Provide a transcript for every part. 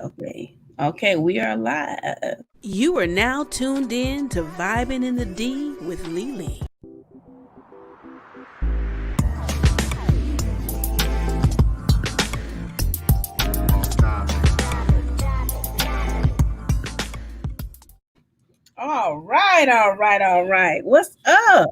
Okay. Okay, we are live. You are now tuned in to Vibin in the D with Lele. All right, all right, all right. What's up?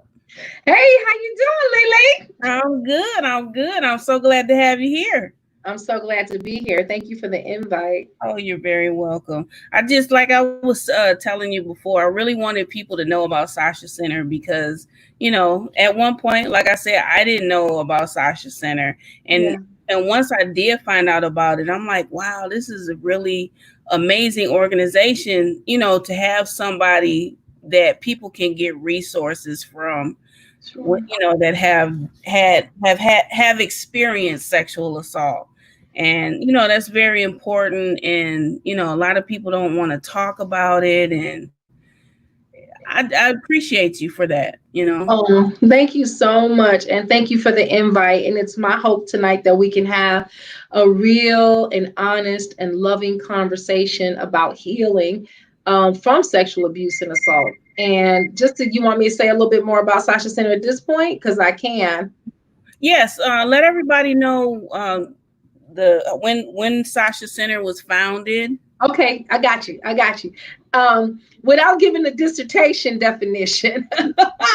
Hey, how you doing, Lele? I'm good. I'm good. I'm so glad to have you here. I'm so glad to be here. Thank you for the invite. Oh, you're very welcome. I just, like I was telling you before, I really wanted people to know about Sasha Center because, at one point, like I said, I didn't know about Sasha Center. And Yeah, and once I did find out about it, I'm like, wow, this is a really amazing organization, to have somebody that people can get resources from, sure. that have experienced sexual assault. And that's very important, and a lot of people don't want to talk about it, and I appreciate you for that. Thank you so much. And thank you for the invite. And it's my hope tonight that we can have a real and honest and loving conversation about healing from sexual abuse and assault. And you want me to say a little bit more about Sasha Center at this point? Because I can. Yes, let everybody know the when Sasha Center was founded. Okay, I got you. I got you. Without giving the dissertation definition, I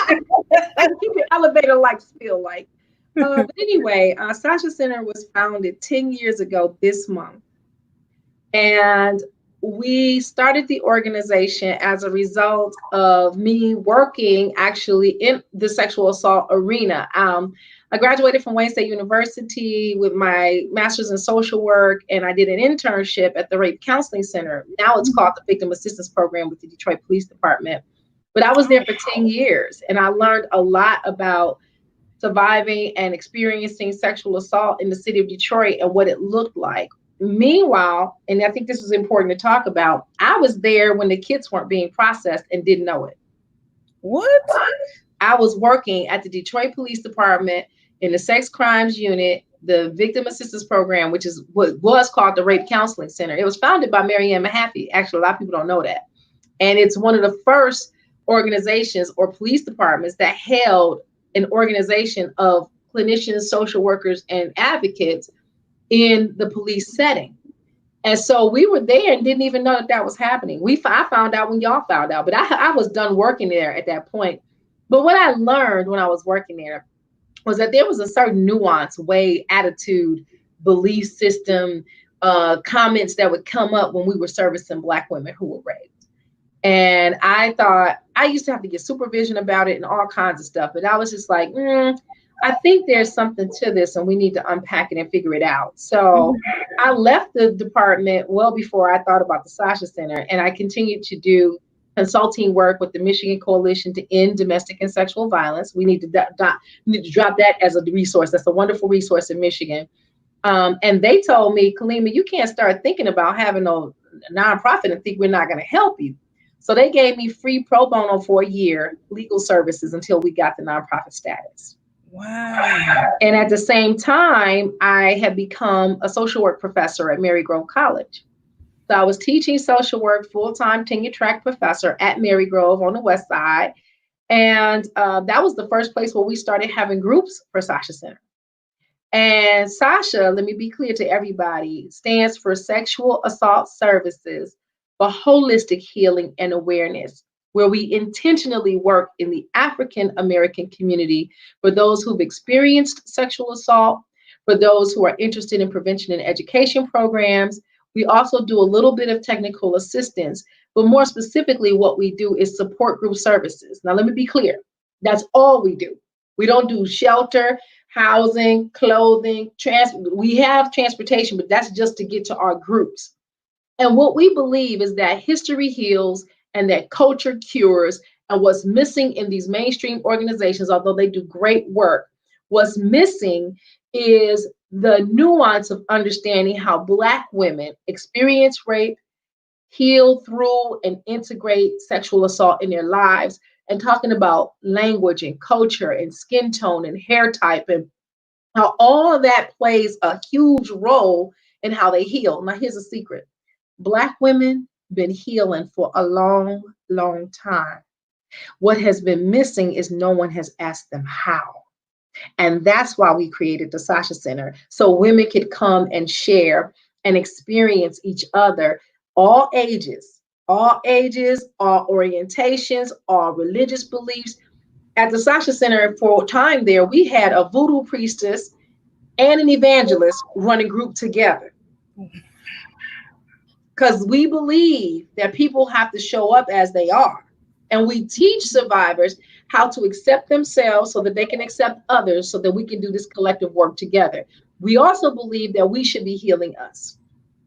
can keep it elevator like feel like. But anyway, Sasha Center was founded 10 years ago this month. And we started the organization as a result of me working actually in the sexual assault arena. I graduated from Wayne State University with my master's in social work, and I did an internship at the Rape Counseling Center. Now it's called the Victim Assistance Program with the Detroit Police Department. But I was there for 10 years, and I learned a lot about surviving and experiencing sexual assault in the city of Detroit and what it looked like. Meanwhile, and I think this is important to talk about, I was there when the kids weren't being processed and didn't know it. What? I was working at the Detroit Police Department in the sex crimes unit, the victim assistance program, which is what was called the Rape Counseling Center. It was founded by Mary Ann Mahaffey. Actually, a lot of people don't know that. And it's one of the first organizations or police departments that held an organization of clinicians, social workers, and advocates in the police setting. And so we were there and didn't even know that that was happening. I found out when y'all found out, but I was done working there at that point. But what I learned when I was working there was that there was a certain nuance, way, attitude, belief system, comments that would come up when we were servicing Black women who were raped. And I thought I used to have to get supervision about it and all kinds of stuff. But I was just like, I think there's something to this and we need to unpack it and figure it out. So I left the department well before I thought about the Sasha Center. And I continued to do consulting work with the Michigan Coalition to End Domestic and Sexual Violence. We need to, need to drop that as a resource. That's a wonderful resource in Michigan. And they told me, Kalima, you can't start thinking about having a nonprofit and think we're not going to help you. So they gave me free pro bono for a year legal services until we got the nonprofit status. Wow. And at the same time, I had become a social work professor at Mary Grove College. So I was teaching social work, full-time tenure track professor at Mary Grove on the West Side. And that was the first place where we started having groups for Sasha Center. And Sasha, let me be clear to everybody, stands for Sexual Assault Services for Holistic Healing and Awareness, where we intentionally work in the African American community for those who've experienced sexual assault, for those who are interested in prevention and education programs. We also do a little bit of technical assistance, but more specifically, what we do is support group services. Now, let me be clear, that's all we do. We don't do shelter, housing, clothing, we have transportation, but that's just to get to our groups. And what we believe is that history heals and that culture cures. And what's missing in these mainstream organizations, although they do great work, what's missing is the nuance of understanding how Black women experience rape, heal through, and integrate sexual assault in their lives, and talking about language and culture and skin tone and hair type and how all of that plays a huge role in how they heal. Now, here's a secret. Black women been healing for a long, long time. What has been missing is no one has asked them how. And that's why we created the Sasha Center, so women could come and share and experience each other, all ages, all orientations, all religious beliefs. At the Sasha Center for a time there, we had a voodoo priestess and an evangelist run a group together because we believe that people have to show up as they are. And we teach survivors how to accept themselves so that they can accept others so that we can do this collective work together. We also believe that we should be healing us.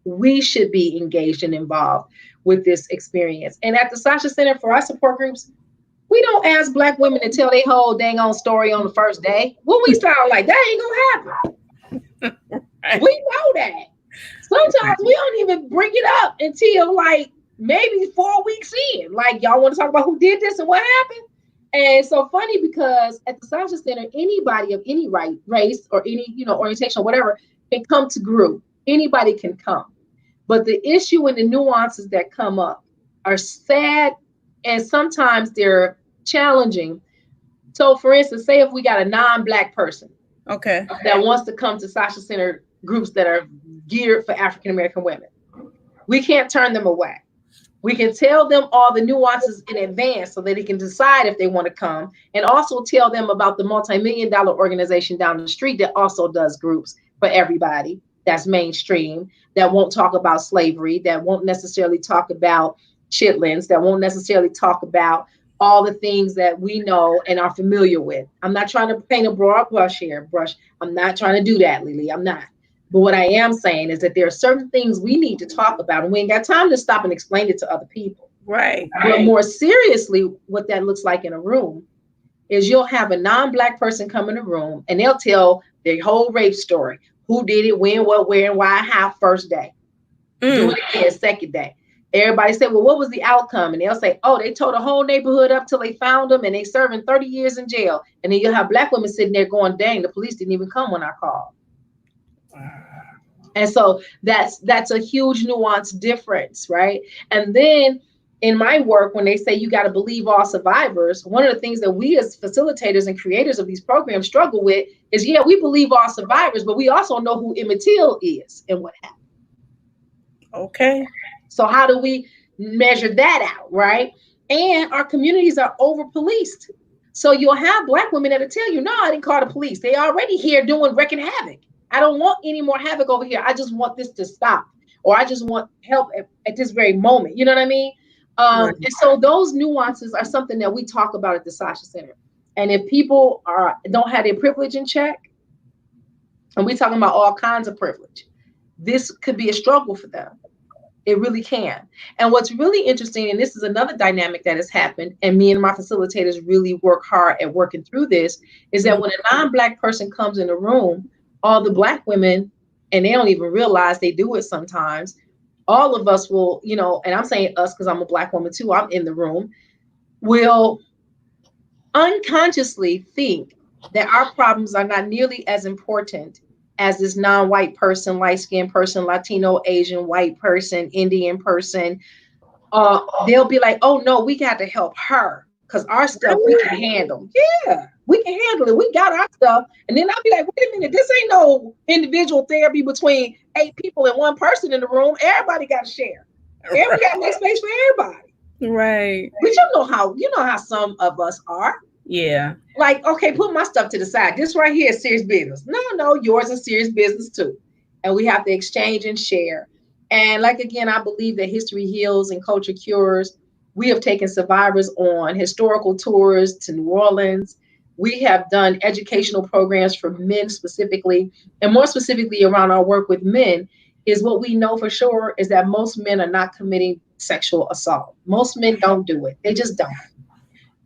We should be engaged and involved with this experience. And at the Sasha Center for our support groups, we don't ask Black women to tell their whole dang on story on the first day. What we sound like, that ain't gonna happen. Right. We know that. Sometimes we don't even bring it up until like maybe 4 weeks in. Like, y'all want to talk about who did this and what happened? And it's so funny because at the Sasha Center, anybody of any race or any, orientation or whatever can come to group. Anybody can come. But the issue and the nuances that come up are sad, and sometimes they're challenging. So for instance, say if we got a non-Black person Okay. that wants to come to Sasha Center groups that are geared for African American women, we can't turn them away. We can tell them all the nuances in advance so that they can decide if they want to come, and also tell them about the multi-million-dollar organization down the street that also does groups for everybody, that's mainstream, that won't talk about slavery, that won't necessarily talk about chitlins, that won't necessarily talk about all the things that we know and are familiar with. I'm not trying to paint a broad brush here. I'm not trying to do that, Lele. I'm not. But what I am saying is that there are certain things we need to talk about, and we ain't got time to stop and explain it to other people. Right. But more seriously, what that looks like in a room is you'll have a non-Black person come in a room and they'll tell their whole rape story. Who did it, when, what, where, and why, how, first day. Do it again, second day. Everybody say, well, what was the outcome? And they'll say, oh, they tore the whole neighborhood up till they found them and they serving 30 years in jail. And then you'll have Black women sitting there going, dang, the police didn't even come when I called. And so that's a huge nuance difference, right? And then in my work, when they say you got to believe all survivors, one of the things that we as facilitators and creators of these programs struggle with is, yeah, we believe all survivors, but we also know who Emmett Till is and what happened. Okay. So how do we measure that out, right? And our communities are over policed. So you'll have Black women that'll tell you, no, I didn't call the police. They already here doing wrecking havoc. I don't want any more havoc over here. I just want this to stop. Or I just want help at this very moment. You know what I mean? Right. And so those nuances are something that we talk about at the Sasha Center. And if people don't have their privilege in check, and we're talking about all kinds of privilege, this could be a struggle for them. It really can. And what's really interesting, and this is another dynamic that has happened, and me and my facilitators really work hard at working through this, is that when a non-Black person comes in the room, all the Black women, and they don't even realize they do it sometimes, all of us will, and I'm saying us because I'm a Black woman too, I'm in the room, will unconsciously think that our problems are not nearly as important as this non-white person, light-skinned person, Latino, Asian, white person, Indian person. They'll be like, oh no, we got to help her because our stuff we can handle. Yeah, we can handle it. We got our stuff. And then I'll be like, wait a minute, this ain't no individual therapy between 8 people and 1 person in the room. Everybody got to share. Everybody got to make space for everybody. Right. But you know how some of us are. Yeah. Like, okay, put my stuff to the side. This right here is serious business. No, yours is serious business too. And we have to exchange and share. And like, again, I believe that history heals and culture cures. We have taken survivors on historical tours to New Orleans. We have done educational programs for men specifically, and more specifically around our work with men, is what we know for sure is that most men are not committing sexual assault. Most men don't do it. They just don't.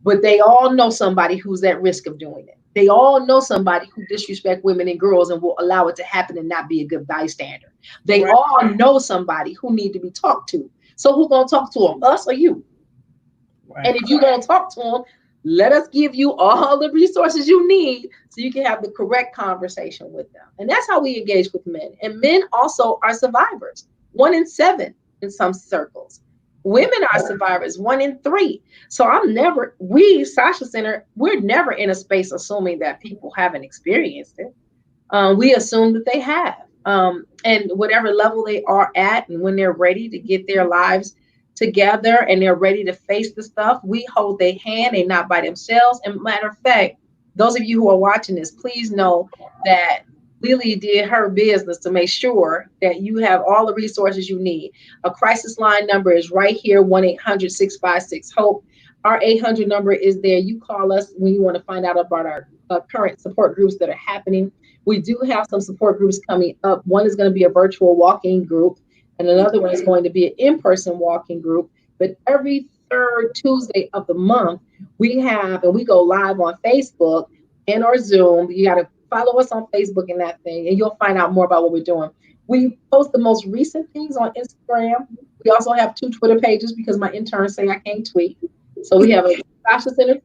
But they all know somebody who's at risk of doing it. They all know somebody who disrespect women and girls and will allow it to happen and not be a good bystander. They all know somebody who need to be talked to. So who's going to talk to them, us or you? Right. And if you're going to talk to them, let us give you all the resources you need so you can have the correct conversation with them. And that's how we engage with men. And men also are survivors. 1 in 7 in some circles. Women are survivors, 1 in 3. So Sasha Center, we're never in a space assuming that people haven't experienced it. We assume that they have. And whatever level they are at, and when they're ready to get their lives together and they're ready to face the stuff, we hold their hand. They're not by themselves. And matter of fact, those of you who are watching this, please know that Lily did her business to make sure that you have all the resources you need. A crisis line number is right here, 1-800-656-HOPE. Our 800 number is there. You call us when you want to find out about our current support groups that are happening. We do have some support groups coming up. One is going to be a virtual walking group, and another one is going to be an in-person walking group. But every third Tuesday of the month, and we go live on Facebook and or Zoom. You got to follow us on Facebook and that thing, and you'll find out more about what we're doing. We post the most recent things on Instagram. We also have 2 Twitter pages because my interns say I can't tweet. So we have a Sasha Center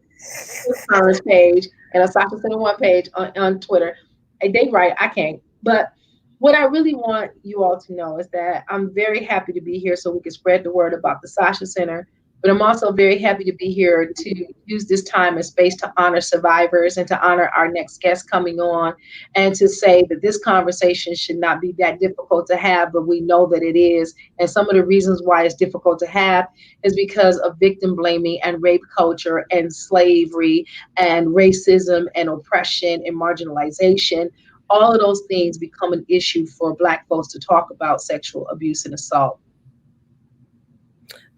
interns page and a Sasha Center 1 page on Twitter. They right, I can't. But what I really want you all to know is that I'm very happy to be here so we can spread the word about the Sasha Center. But I'm also very happy to be here to use this time and space to honor survivors and to honor our next guest coming on, and to say that this conversation should not be that difficult to have, but we know that it is. And some of the reasons why it's difficult to have is because of victim blaming and rape culture and slavery and racism and oppression and marginalization. All of those things become an issue for Black folks to talk about sexual abuse and assault.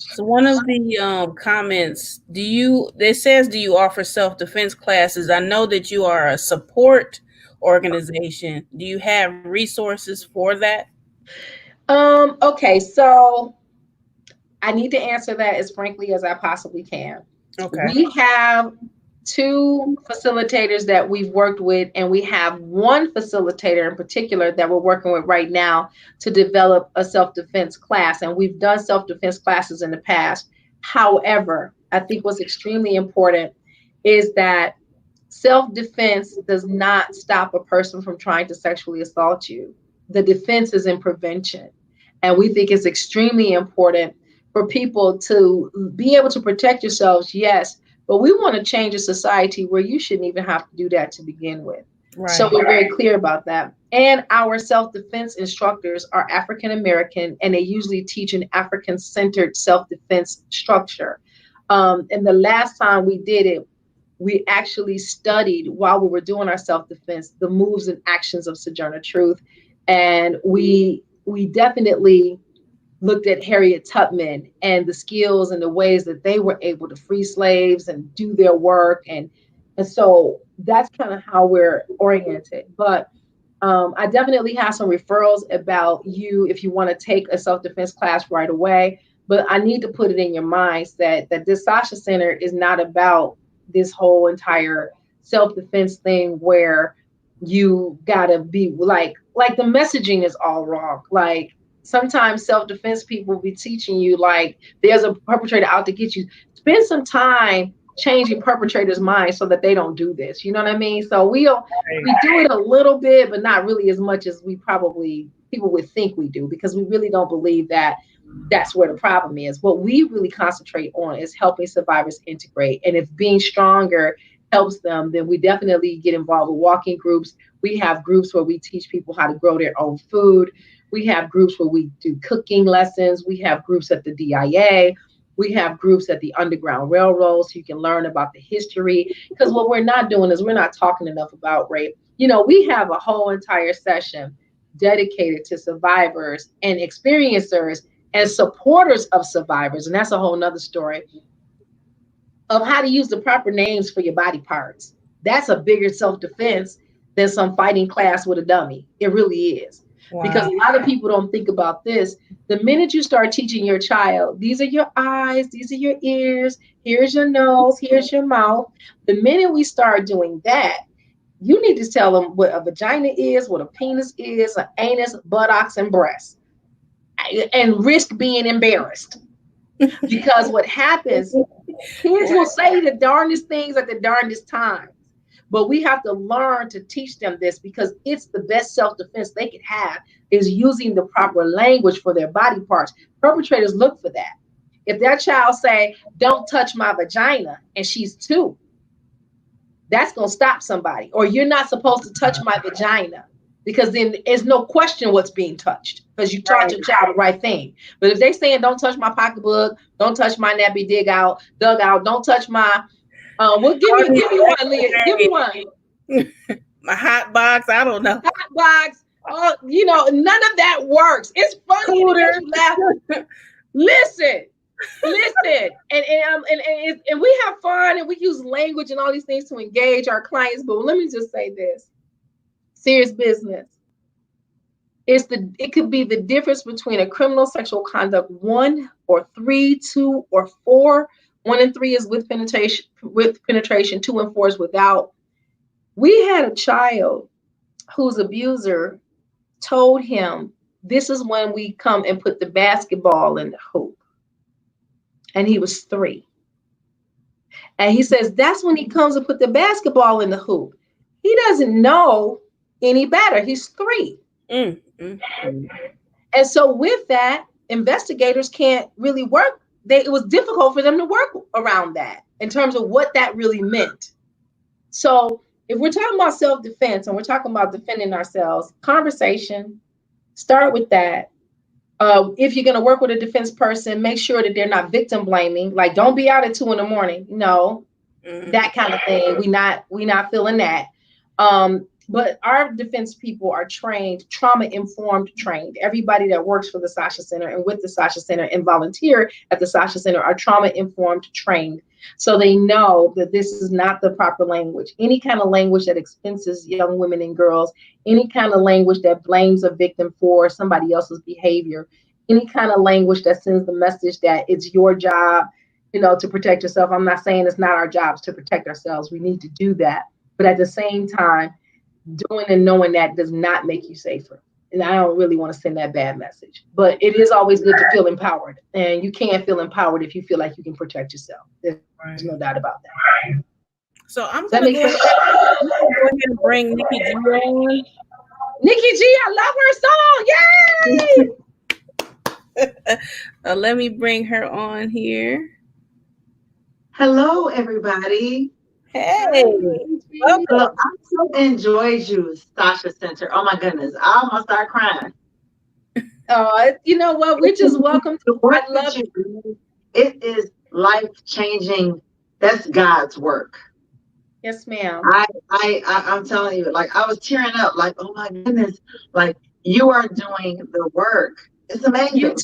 So one of the comments, do you offer self-defense classes? I know that you are a support organization. Do you have resources for that? Okay, so I need to answer that as frankly as I possibly can. Okay. We have 2 facilitators that we've worked with, and we have 1 facilitator in particular that we're working with right now to develop a self-defense class. And we've done self-defense classes in the past. However, I think what's extremely important is that self-defense does not stop a person from trying to sexually assault you. The defense is in prevention. And we think it's extremely important for people to be able to protect yourselves, yes, but we want to change a society where you shouldn't even have to do that to begin with. Right. So we're very clear about that. And our self-defense instructors are African American, and they usually teach an African-centered self-defense structure. And the last time we did it, we actually studied while we were doing our self-defense the moves and actions of Sojourner Truth, and we definitely looked at Harriet Tubman and the skills and the ways that they were able to free slaves and do their work. And so that's kind of how we're oriented. But I definitely have some referrals about you if you want to take a self-defense class right away. But I need to put it in your minds that this Sasha Center is not about this whole entire self-defense thing where you gotta be like the messaging is all wrong. Like, sometimes self-defense people will be teaching you like there's a perpetrator out to get you. Spend some time changing perpetrators' minds so that they don't do this. You know what I mean? So we do it a little bit, but not really as much as people would think we do, because we really don't believe that that's where the problem is. What we really concentrate on is helping survivors integrate. And if being stronger helps them, then we definitely get involved with walking groups. We have groups where we teach people how to grow their own food. We have groups where we do cooking lessons. We have groups at the DIA. We have groups at the Underground Railroad, so you can learn about the history. Because what we're not doing is we're not talking enough about rape. You know, we have a whole entire session dedicated to survivors and experiencers and supporters of survivors. And that's a whole nother story of how to use the proper names for your body parts. That's a bigger self-defense than some fighting class with a dummy. It really is. Wow. Because a lot of people don't think about this. The minute you start teaching your child, these are your eyes, these are your ears, here's your nose, here's your mouth. The minute we start doing that, you need to tell them what a vagina is, what a penis is, an anus, buttocks, and breasts, and risk being embarrassed. Because what happens, kids will say the darndest things at the darndest times. But we have to learn to teach them this, because it's the best self-defense they can have, is using the proper language for their body parts. Perpetrators look for that. If that child say, "Don't touch my vagina," and she's 2, that's going to stop somebody. Or, "You're not supposed to touch my vagina," because then there's no question what's being touched, because you taught your child the right thing. But if they saying, "Don't touch my pocketbook, don't touch my nappy dug out, don't touch my well, give me one, Leah. Give me one. My hot box, I don't know. Hot box. Oh, none of that works. It's funny to get you laugh. Listen, and we have fun, and we use language and all these things to engage our clients. But let me just say this: serious business. It could be the difference between a criminal sexual conduct 1 or 3, 2 or 4. 1 and 3 is with penetration. 2 and 4 is without. We had a child whose abuser told him, "This is when we come and put the basketball in the hoop." And he was 3. And he says, "That's when he comes and put the basketball in the hoop." He doesn't know any better. He's 3. And so with that, investigators can't really work. It was difficult for them to work around that in terms of what that really meant. So if we're talking about self-defense and we're talking about defending ourselves, conversation, start with that. If you're going to work with a defense person, make sure that they're not victim blaming. Like, don't be out at 2 a.m. No, that kind of thing. We not feeling that. But our defense people are trained, trauma-informed trained. Everybody that works for the Sasha Center and with the Sasha Center and volunteer at the Sasha Center are trauma-informed trained. So they know that this is not the proper language. Any kind of language that expenses young women and girls, any kind of language that blames a victim for somebody else's behavior, any kind of language that sends the message that it's your job, to protect yourself. I'm not saying it's not our jobs to protect ourselves. We need to do that. But at the same time, doing and knowing that does not make you safer. And I don't really want to send that bad message. But it is always good to feel empowered. And you can't feel empowered if you feel like you can protect yourself. There's no doubt about that. So I'm going to go ahead and bring Nikki G on. Nikki G, I love her song. Yay! Let me bring her on here. Hello, everybody. Hey, welcome. I so enjoyed you, Sasha Center. Oh my goodness, I almost start crying. You know what? We just welcome to I love you. It is life-changing. That's God's work. Yes, ma'am. I'm telling you, like, I was tearing up, like, oh my goodness, like, you are doing the work. It's amazing. You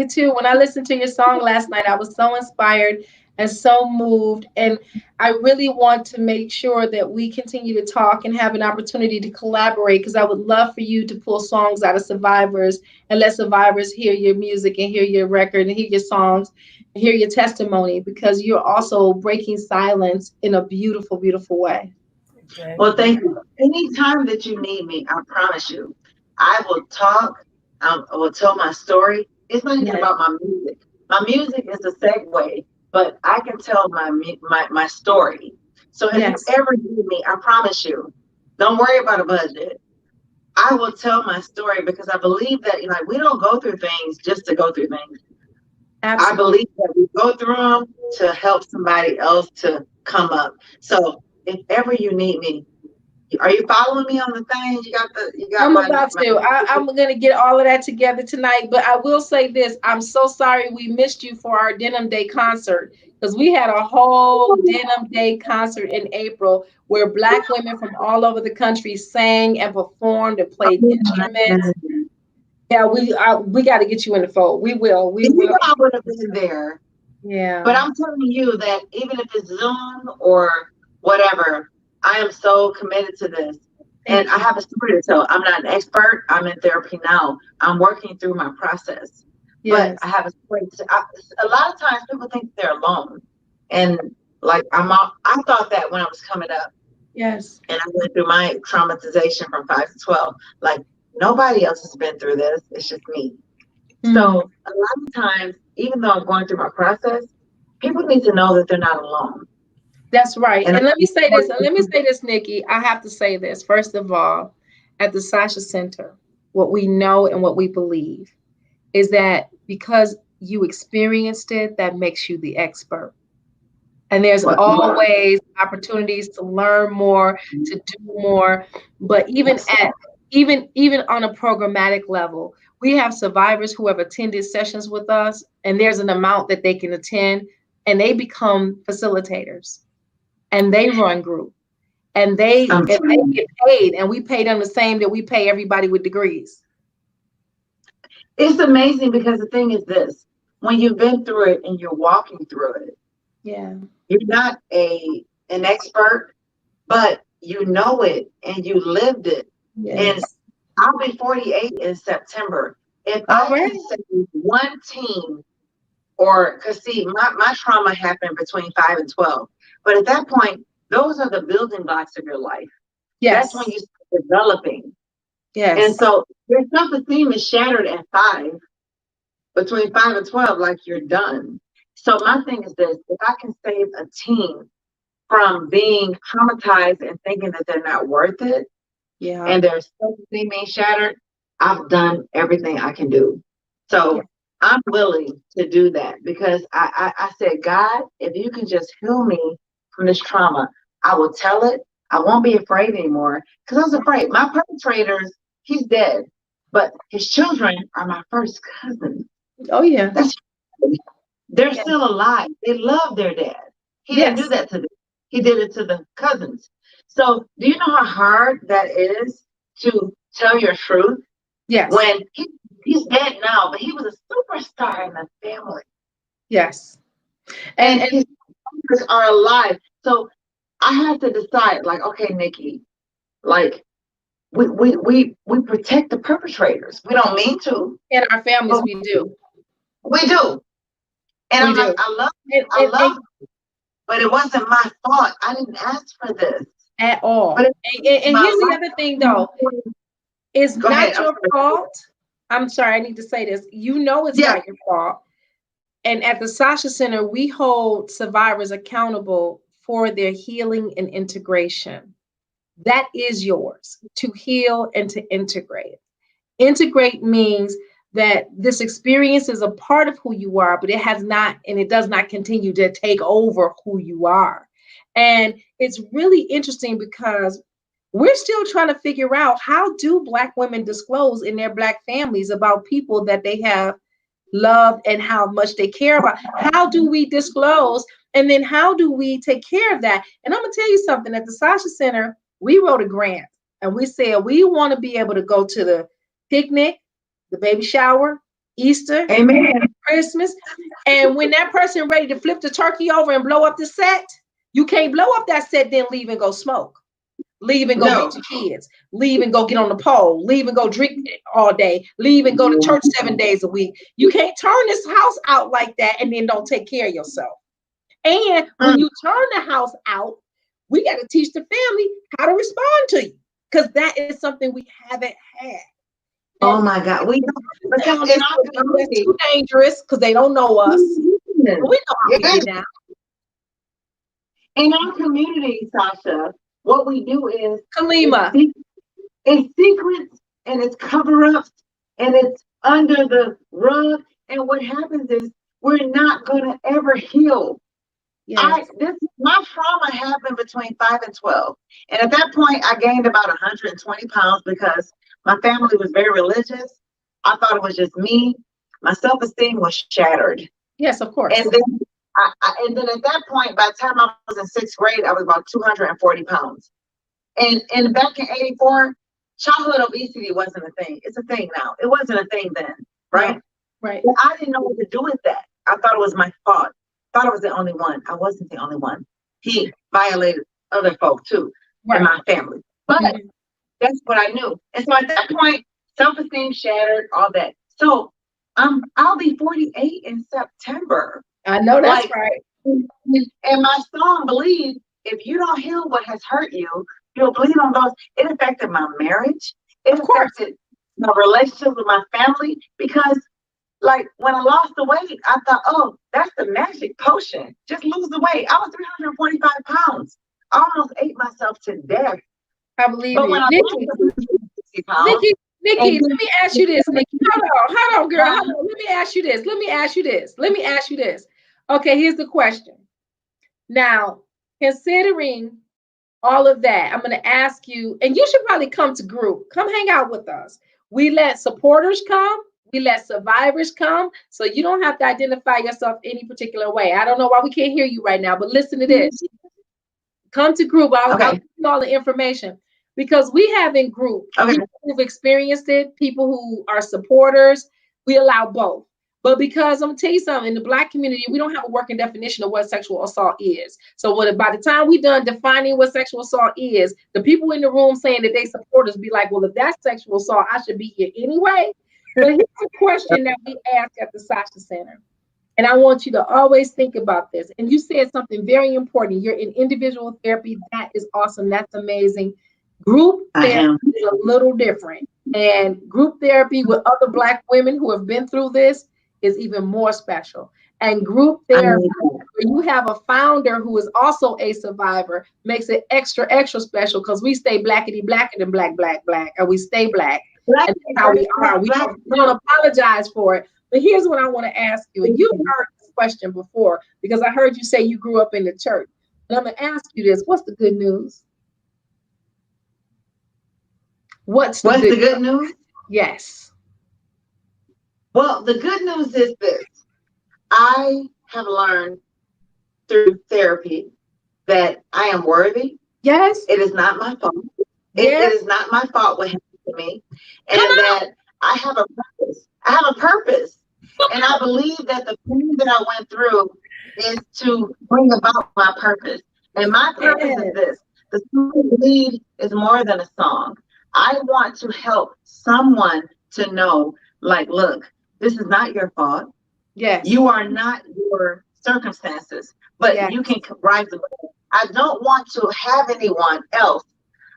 too. When I listened to your song last night, I was so inspired and so moved. And I really want to make sure that we continue to talk and have an opportunity to collaborate, because I would love for you to pull songs out of Survivors and let survivors hear your music and hear your record and hear your songs and hear your testimony, because you're also breaking silence in a beautiful, beautiful way. Okay. Well, thank you. Anytime that you need me, I promise you, I will talk. I will tell my story. It's not even about my music. My music is a segue, but I can tell my story. So if you ever need me, I promise you, don't worry about a budget. I will tell my story, because I believe that we don't go through things just to go through things. Absolutely. I believe that we go through them to help somebody else to come up. So if ever you need me, are you following me on the thing? I'm about to. I'm going to get all of that together tonight. But I will say this. I'm so sorry we missed you for our Denim Day concert, because we had a whole Denim Day concert in April where Black women from all over the country sang and performed and played instruments. Yeah, we got to get you in the fold. We will. We will. I would have been there. Yeah. But I'm telling you that even if it's Zoom or whatever, I am so committed to this. And I have a story to tell. I'm not an expert. I'm in therapy now. I'm working through my process. Yes. But I have a story a lot of times people think they're alone. And like I thought that when I was coming up. Yes. And I went through my traumatization from 5 to 12. Like, nobody else has been through this. It's just me. Mm-hmm. So a lot of times, even though I'm going through my process, people need to know that they're not alone. That's right. And And let me say this, Nikki. I have to say this. First of all, at the Sasha Center, what we know and what we believe is that because you experienced it, that makes you the expert. And there's always opportunities to learn more, to do more. But even on a programmatic level, we have survivors who have attended sessions with us, and there's an amount that they can attend, and they become facilitators, and they run group, and they get paid, and we pay them the same that we pay everybody with degrees. it's amazing because the thing is this: when you've been through it and you're walking through it, Yeah. you're not an expert, but you know it and you lived it. And Yes. I'll be 48 in September. If All I right. can say one team, or because see, my trauma happened between 5 and 12. But at that point, those are the building blocks of your life. That's when Yes. you start developing. And Yes. so your self-esteem is shattered at 5, between 5 and 12, like you're done. So my thing is this: if I can save a team from being traumatized and thinking that they're not worth it, Yeah. and their self-esteem being shattered, I've done everything I can do. Yeah. So I'm willing to do that because I said, God, if you can just heal me from this trauma, I will tell it. I won't be afraid anymore because I was afraid. My perpetrators, he's dead, but his children are my first cousins. Oh yeah. That's they're Yes. still alive. They love their dad. He didn't do Yes. that to them. He did it to the cousins. So do you know how hard that is to tell your truth Yes. when he's dead now, but he was a superstar in the family, Yes. and And his brothers are alive. So I have to decide, like, okay, Nikki, like we protect the perpetrators. We don't mean to, in our families, but we do. we do. And We I'm like, do. And, I and, love, and but it wasn't my fault. I didn't ask for this. at But all. it's And my here's the life. other thing, though. It's Go ahead. not your fault. I'm sorry, I need to say this. You know it's Yeah. not your fault. And at the Sasha Center, we hold survivors accountable for their healing and integration. That is yours to heal and to integrate. Integrate means that this experience is a part of who you are, but it has not, and it does not continue to take over who you are. And it's really interesting because we're still trying to figure out, how do Black women disclose in their Black families about people that they have loved and how much they care about? How do we disclose? And then how do we take care of that? And I'm going to tell you something. At the Sasha Center, we wrote a grant, and we said we want to be able to go to the picnic, the baby shower, Easter, Amen. Christmas. And when that person ready to flip the turkey over and blow up the set, you can't blow up that set, then leave and go smoke. Leave and go No. get your kids. Leave and go get on the pole. Leave and go drink all day. Leave and go to church 7 days a week. You can't turn this house out like that and then don't take care of yourself. And when you turn the house out, we got to teach the family how to respond to you, because that is something we haven't had. Oh And my God. We know because families in our feel like that's community, too dangerous because they don't know us. But we know how we yes, get down. in our community, Sasha, what we do is Kalima. it's secrets and it's cover-ups and it's under the rug. And what happens is we're not gonna ever heal. Yes. My trauma happened between 5 and 12. And at that point I gained about 120 pounds because my family was very religious. I thought it was just me. My self-esteem was shattered. Yes, of course. And then and then at that point, by the time I was in 6th grade, I was about 240 pounds. And back in 84, childhood obesity wasn't a thing. It's a thing now. It wasn't a thing then, right? No. Right. But I didn't know what to do with that. I thought it was my fault. Thought I was the only one. I wasn't the only one. He violated other folk too in my family. But that's what I knew. And so at that point, self-esteem shattered, all that. So I'll be 48 in September. I know that's Like, right. and my song believes if you don't heal what has hurt you, you'll bleed on those. It affected my marriage. It Of course. affected my relationship with my family because like when I lost the weight, I thought, oh, that's the magic potion. Just lose the weight. I was 345 pounds. I almost ate myself to death. I believe But it. when I lost the 160 pounds, Nikki, and let me ask you this, Nikki. Hold on, girl. Hold on. Let me ask you this. Okay, here's the question. Now, considering all of that, I'm going to ask you, and you should probably come to group. Come hang out with us. We let supporters come. We let survivors come. So you don't have to identify yourself any particular way. I don't know why we can't hear you right now, but listen to this. Come to group. I'll give you all the information because we have in group people who've experienced it, people who are supporters. We allow both. But because I'm gonna tell you something, in the Black community, we don't have a working definition of what sexual assault is. So by the time we're done defining what sexual assault is, the people in the room saying that they support us be like, well, if that's sexual assault, I should be here anyway. But here's a question that we ask at the Sasha Center. And I want you to always think about this. And you said something very important. You're in individual therapy. That is awesome. That's amazing. Group therapy is a little different. And group therapy with other Black women who have been through this is even more special. And group therapy, where you have a founder who is also a survivor, makes it extra, extra special because we stay blackety blacker than black, and we stay black. And that's how we are. We don't apologize for it. But here's what I want to ask you. And you've heard this question before because I heard you say you grew up in the church. And I'm going to ask you this. What's the good news? What's the good news? Yes. Well, the good news is this. I have learned through therapy that I am worthy. Yes. It is not my fault. It is not my fault what happened to me. And that I have a purpose. I have a purpose. And I believe that the pain that I went through is to bring about my purpose. And my purpose is this. The song lead is more than a song. I want to help someone to know, like, look, this is not your fault. Yes. You are not your circumstances, but you can rise above. I don't want to have anyone else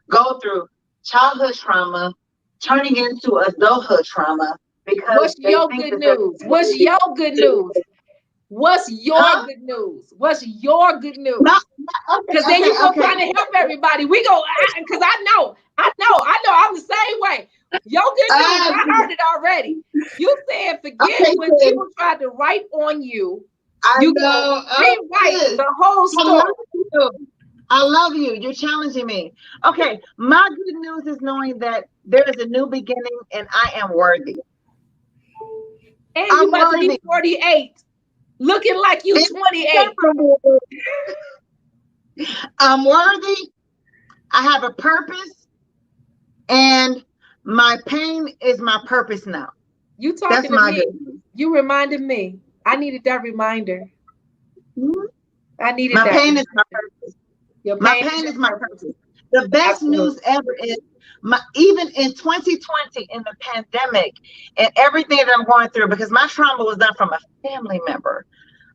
go through childhood trauma, turning into adulthood trauma. Because what's your good news? What's your good news? What's your good news? What's your good news? Because then you go trying to help everybody. We go because I know I'm the same way. Your good news, I heard it already. You said forget when people tried to write on you. You go rewrite the whole story. I love you. You're challenging me. Okay, my good news is knowing that there is a new beginning and I am worthy. And you about to be 48, looking like you 28. I'm worthy. I have a purpose, and my pain is my purpose now. You talking to me? You reminded me. I needed that reminder. I needed my that. My pain is my purpose. My pain is my purpose. The best news ever is even in 2020, in the pandemic and everything that I'm going through, because my trauma was done from a family member,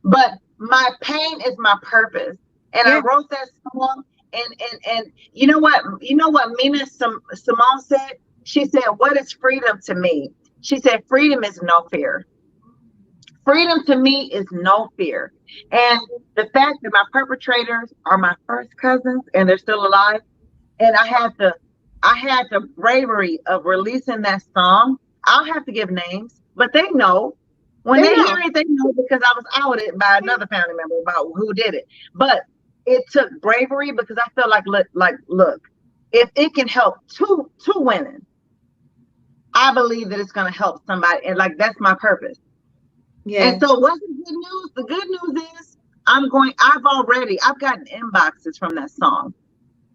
but my pain is my purpose. And I wrote that song, and you know what Mina Simone said? She said, what is freedom to me? She said, freedom is no fear. Freedom to me is no fear. And the fact that my perpetrators are my first cousins and they're still alive, and I had the bravery of releasing that song. I'll have to give names, but they know. When they hear it, they know because I was outed by another family member about who did it. But it took bravery because I felt like, look, if it can help two women, I believe that it's going to help somebody. And like, that's my purpose. Yeah. And so what's the good news? The good news is I've gotten inboxes from that song,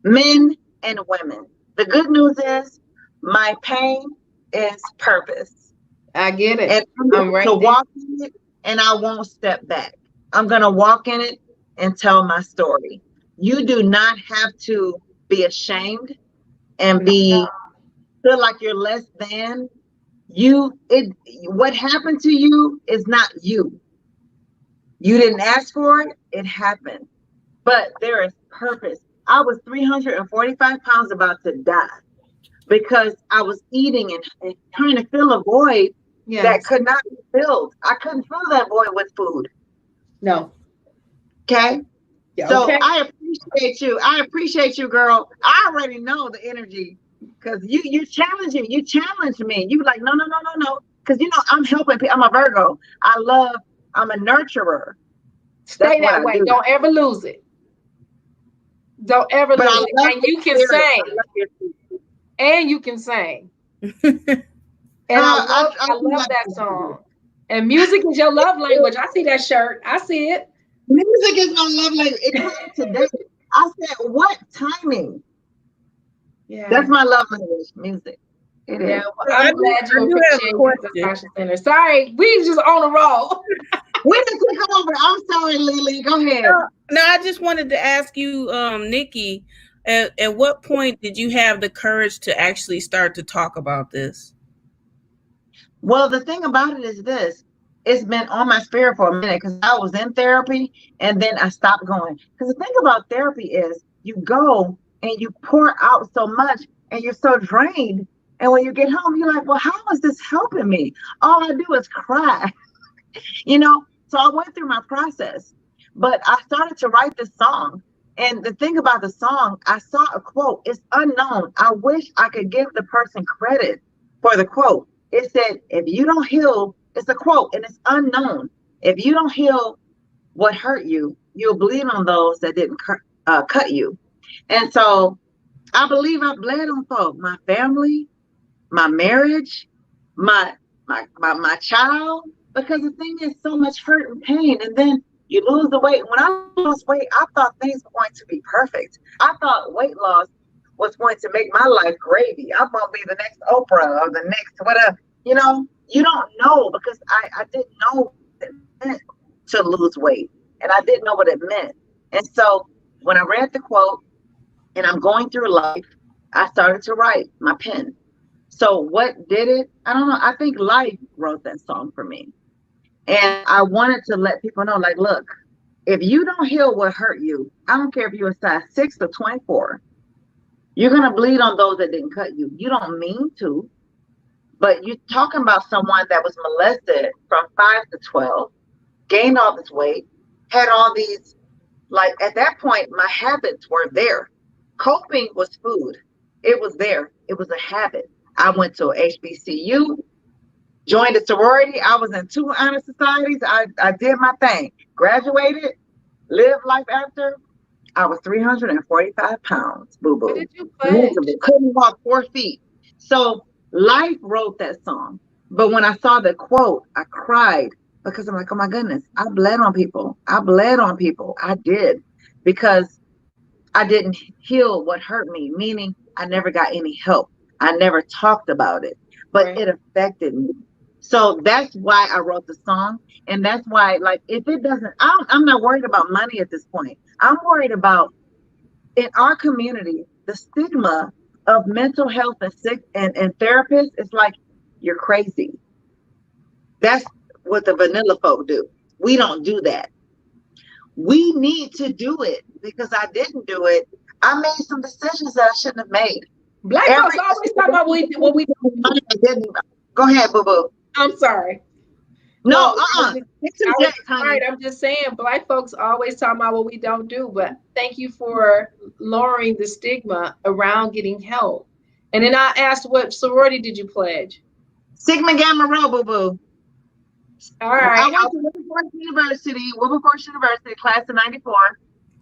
men and women. The good news is my pain is purpose. I get it. And I'm right to walk in it, and I won't step back. I'm going to walk in it and tell my story. You do not have to be ashamed and feel like you're less than. What happened to you is not you. You didn't ask for it, it happened. But there is purpose. I was 345 pounds about to die because I was eating and trying to fill a void that could not be filled. I couldn't fill that void with food. No. Okay. Yeah, So okay. I appreciate you. I appreciate you, girl. I already know the energy because you challenge me. You challenge me. You like, no, no, no, no, no. Because you know, I'm helping people. I'm a Virgo. I'm a nurturer. Stay that way. Don't ever lose it. Don't ever lose it. And you can sing. And you can sing. And I love that song. And music is your love language. I see that shirt. I see it. Music is my love language. It came today. I said, what timing? Yeah. That's my love language, music. It is. Well, I'm glad you appreciate the Sasha Center. Sorry, we just on a roll. We didn't come over. I'm sorry, Lele. Go ahead. No, I just wanted to ask you, Nikki, at what point did you have the courage to actually start to talk about this? Well, the thing about it is this. It's been on my spirit for a minute because I was in therapy and then I stopped going. Because the thing about therapy is you go and you pour out so much and you're so drained. And when you get home, you're like, well, how is this helping me? All I do is cry, you know? So I went through my process, but I started to write this song. And the thing about the song, I saw a quote. It's unknown. I wish I could give the person credit for the quote. It said, if you don't heal, it's a quote and it's unknown. If you don't heal what hurt you, you'll bleed on those that didn't cut you. And so I believe I bled on folks, my family, my marriage, my child, because the thing is so much hurt and pain. And then you lose the weight. When I lost weight, I thought things were going to be perfect. I thought weight loss was going to make my life gravy. I'm going to be the next Oprah or the next whatever. You know, you don't know because I didn't know what it meant to lose weight. And I didn't know what it meant. And so when I read the quote and I'm going through life, I started to write my pen. So what did it? I don't know. I think life wrote that song for me. And I wanted to let people know, like, look, if you don't heal what hurt you, I don't care if you're a size 6 or 24, you're going to bleed on those that didn't cut you. You don't mean to, but you're talking about someone that was molested from 5 to 12, gained all this weight, had all these, like at that point, my habits were there. Coping was food. It was there. It was a habit. I went to a HBCU, joined a sorority. I was in 2 honor societies. I did my thing, graduated, lived life after. I was 345 pounds, boo-boo. What did you pledge? Couldn't walk 4 feet. So life wrote that song. But when I saw the quote, I cried because I'm like, oh my goodness, I bled on people. I bled on people. I did, because I didn't heal what hurt me, meaning I never got any help. I never talked about it, but it affected me. So that's why I wrote the song. And that's why, like, if it doesn't, I'm not worried about money at this point. I'm worried about, in our community, the stigma of mental health and therapists is like, you're crazy. That's what the vanilla folk do. We don't do that. We need to do it, because I didn't do it. I made some decisions that I shouldn't have made. Black folks always talk about what we didn't. Go ahead, boo-boo. I'm sorry. No, right. I'm just saying, Black folks always talk about what we don't do, but thank you for lowering the stigma around getting help. And then I asked, what sorority did you pledge? Sigma Gamma Rho, boo-boo. All right. I went to Wilberforce University, class of 94.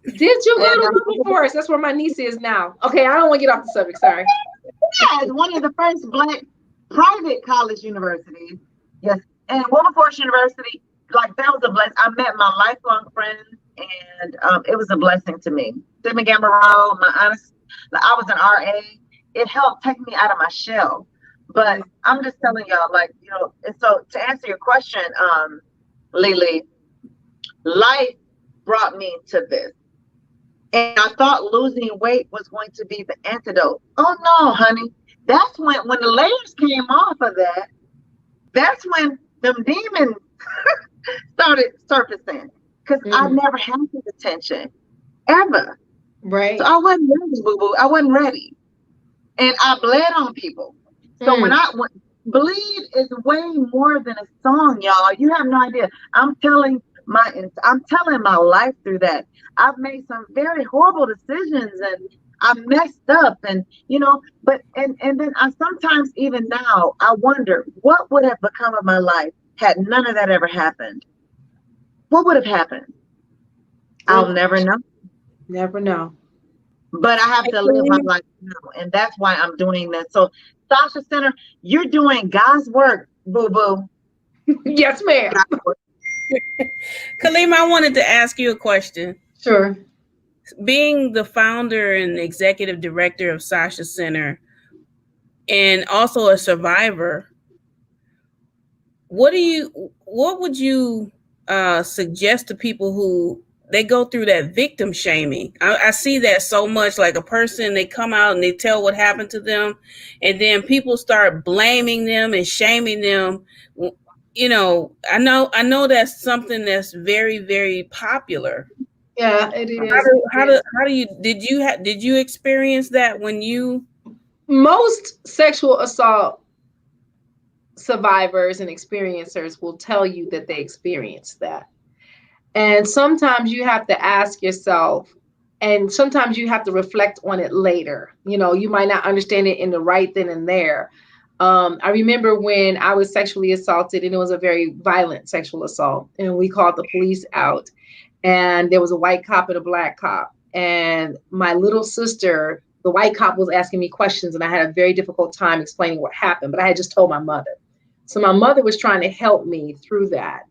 Did you go to Wilberforce? That's where my niece is now. Okay, I don't want to get off the subject. Sorry. Yeah, it's one of the first Black private college universities. Yes, and Wilberforce University, like, that was a blessing. I met my lifelong friends, and it was a blessing to me. Sigma Gamma Rho, I was an RA. It helped take me out of my shell. But I'm just telling y'all, like, you know, and so to answer your question, Lele, life brought me to this. And I thought losing weight was going to be the antidote. Oh no, honey. That's when the layers came off of that, that's when them demons started surfacing. Because I never had this attention, ever. Right. So I wasn't ready, boo-boo. I wasn't ready. And I bled on people. So when Bleed is way more than a song, y'all. You have no idea. I'm telling my life through that. I've made some very horrible decisions and I messed up and but and then I sometimes even now I wonder what would have become of my life had none of that ever happened. What would have happened? I'll never know. Never know. But I have to live my life now, and that's why I'm doing this. So, Sasha Center, you're doing God's work, boo boo. Yes, ma'am. Kalima, I wanted to ask you a question. Sure. Being the founder and executive director of Sasha Center and also a survivor, what would you suggest to people who they go through that victim shaming? I see that so much. Like a person, they come out and they tell what happened to them, and then people start blaming them and shaming them. I know that's something that's very, very popular. Yeah, it is. How do you did you experience that when you? Most sexual assault survivors and experiencers will tell you that they experienced that. And sometimes you have to ask yourself, and sometimes you have to reflect on it later. You might not understand it in the right then and there. I remember when I was sexually assaulted, and it was a very violent sexual assault, and we called the police out, and there was a white cop and a black cop. And my little sister, the white cop was asking me questions, and I had a very difficult time explaining what happened, but I had just told my mother. So my mother was trying to help me through that.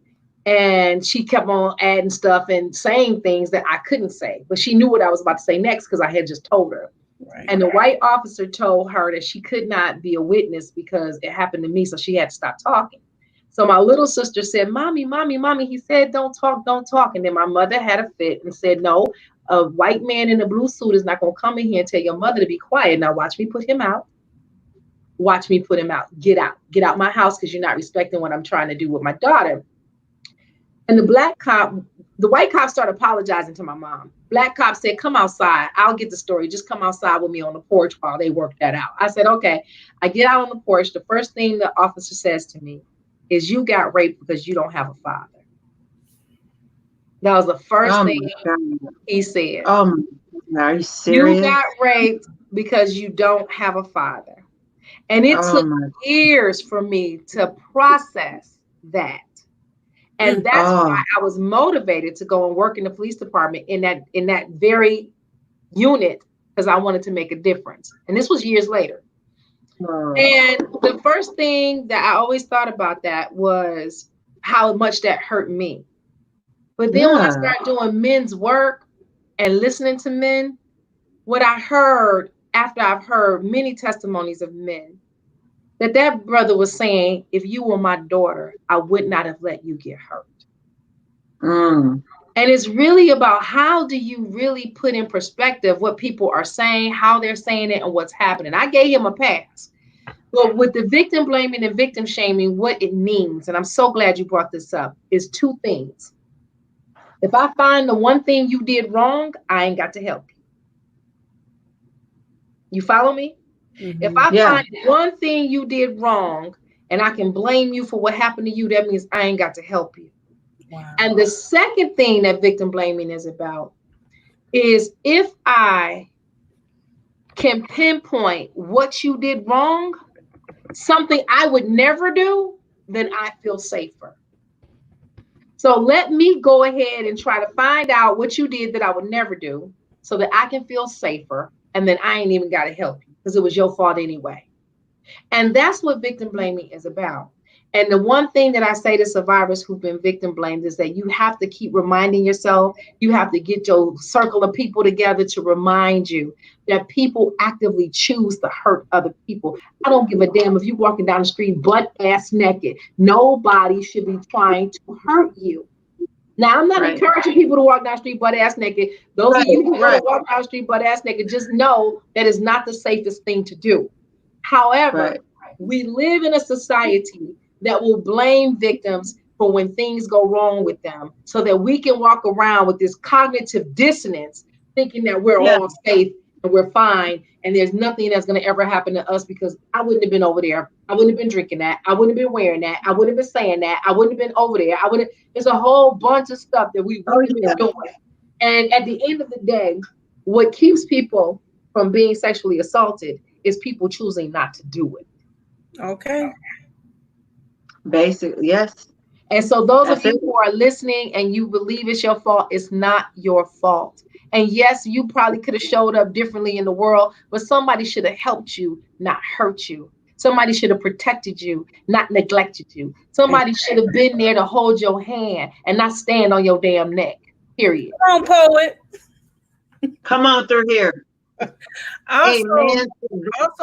And she kept on adding stuff and saying things that I couldn't say, but she knew what I was about to say next because I had just told her. Right. And the white officer told her that she could not be a witness because it happened to me, so she had to stop talking. So my little sister said, Mommy, he said, don't talk. And then my mother had a fit and said, no, a white man in a blue suit is not going to come in here and tell your mother to be quiet. Now watch me put him out. Watch me put him out. Get out my house because you're not respecting what I'm trying to do with my daughter. And the white cop started apologizing to my mom. Black cop said, come outside. I'll get the story. Just come outside with me on the porch while they work that out. I said, okay. I get out on the porch. The first thing the officer says to me is, you got raped because you don't have a father. That was the first thing he said. Are you serious? You got raped because you don't have a father. And it took years for me to process that. And that's why I was motivated to go and work in the police department in that very unit, because I wanted to make a difference. And this was years later. And the first thing that I always thought about that was how much that hurt me. But then when I started doing men's work and listening to men, what I heard after I've heard many testimonies of men, that brother was saying, if you were my daughter, I would not have let you get hurt. And it's really about how do you really put in perspective what people are saying, how they're saying it, and what's happening. I gave him a pass. But with the victim blaming and victim shaming, what it means, and I'm so glad you brought this up, is two things. If I find the one thing you did wrong, I ain't got to help you. You follow me? Mm-hmm. If I find one thing you did wrong and I can blame you for what happened to you, that means I ain't got to help you. Wow. And the second thing that victim blaming is about is if I can pinpoint what you did wrong, something I would never do, then I feel safer. So let me go ahead and try to find out what you did that I would never do so that I can feel safer. And then I ain't even got to help you because it was your fault anyway. And that's what victim blaming is about. And the one thing that I say to survivors who've been victim blamed is that you have to keep reminding yourself, you have to get your circle of people together to remind you that people actively choose to hurt other people. I don't give a damn if you're walking down the street butt ass naked. Nobody should be trying to hurt you. Now, I'm not encouraging people to walk down the street butt ass naked. Those of you who want to walk down the street butt ass naked, just know that is not the safest thing to do. However, we live in a society that will blame victims for when things go wrong with them so that we can walk around with this cognitive dissonance thinking that we're all safe and we're fine, and there's nothing that's going to ever happen to us because I wouldn't have been over there. I wouldn't have been drinking that. I wouldn't have been wearing that. I wouldn't have been saying that. I wouldn't have been over there. I wouldn't. There's a whole bunch of stuff that we wouldn't have been doing. And at the end of the day, what keeps people from being sexually assaulted is people choosing not to do it. Okay. Basically, yes. And so those That's of you it. who are listening and you believe it's your fault, it's not your fault. And yes, you probably could have showed up differently in the world, but somebody should have helped you, not hurt you. Somebody should have protected you, not neglected you. Somebody should have been there to hold your hand and not stand on your damn neck. Period. Come on, poet. Come on through here. Also, Amen.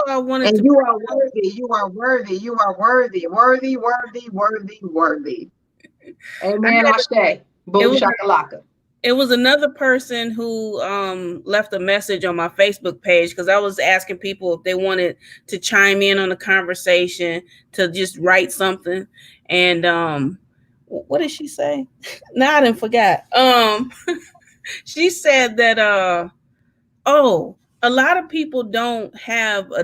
I wanted And to. you are worthy. You are worthy. You are worthy. Worthy, worthy, worthy, worthy. Amen. Ashe. Boom shakalaka. It was another person who left a message on my Facebook page because I was asking people if they wanted to chime in on the conversation, to just write something. And what did she say? No, I didn't forget. She said that a lot of people don't have a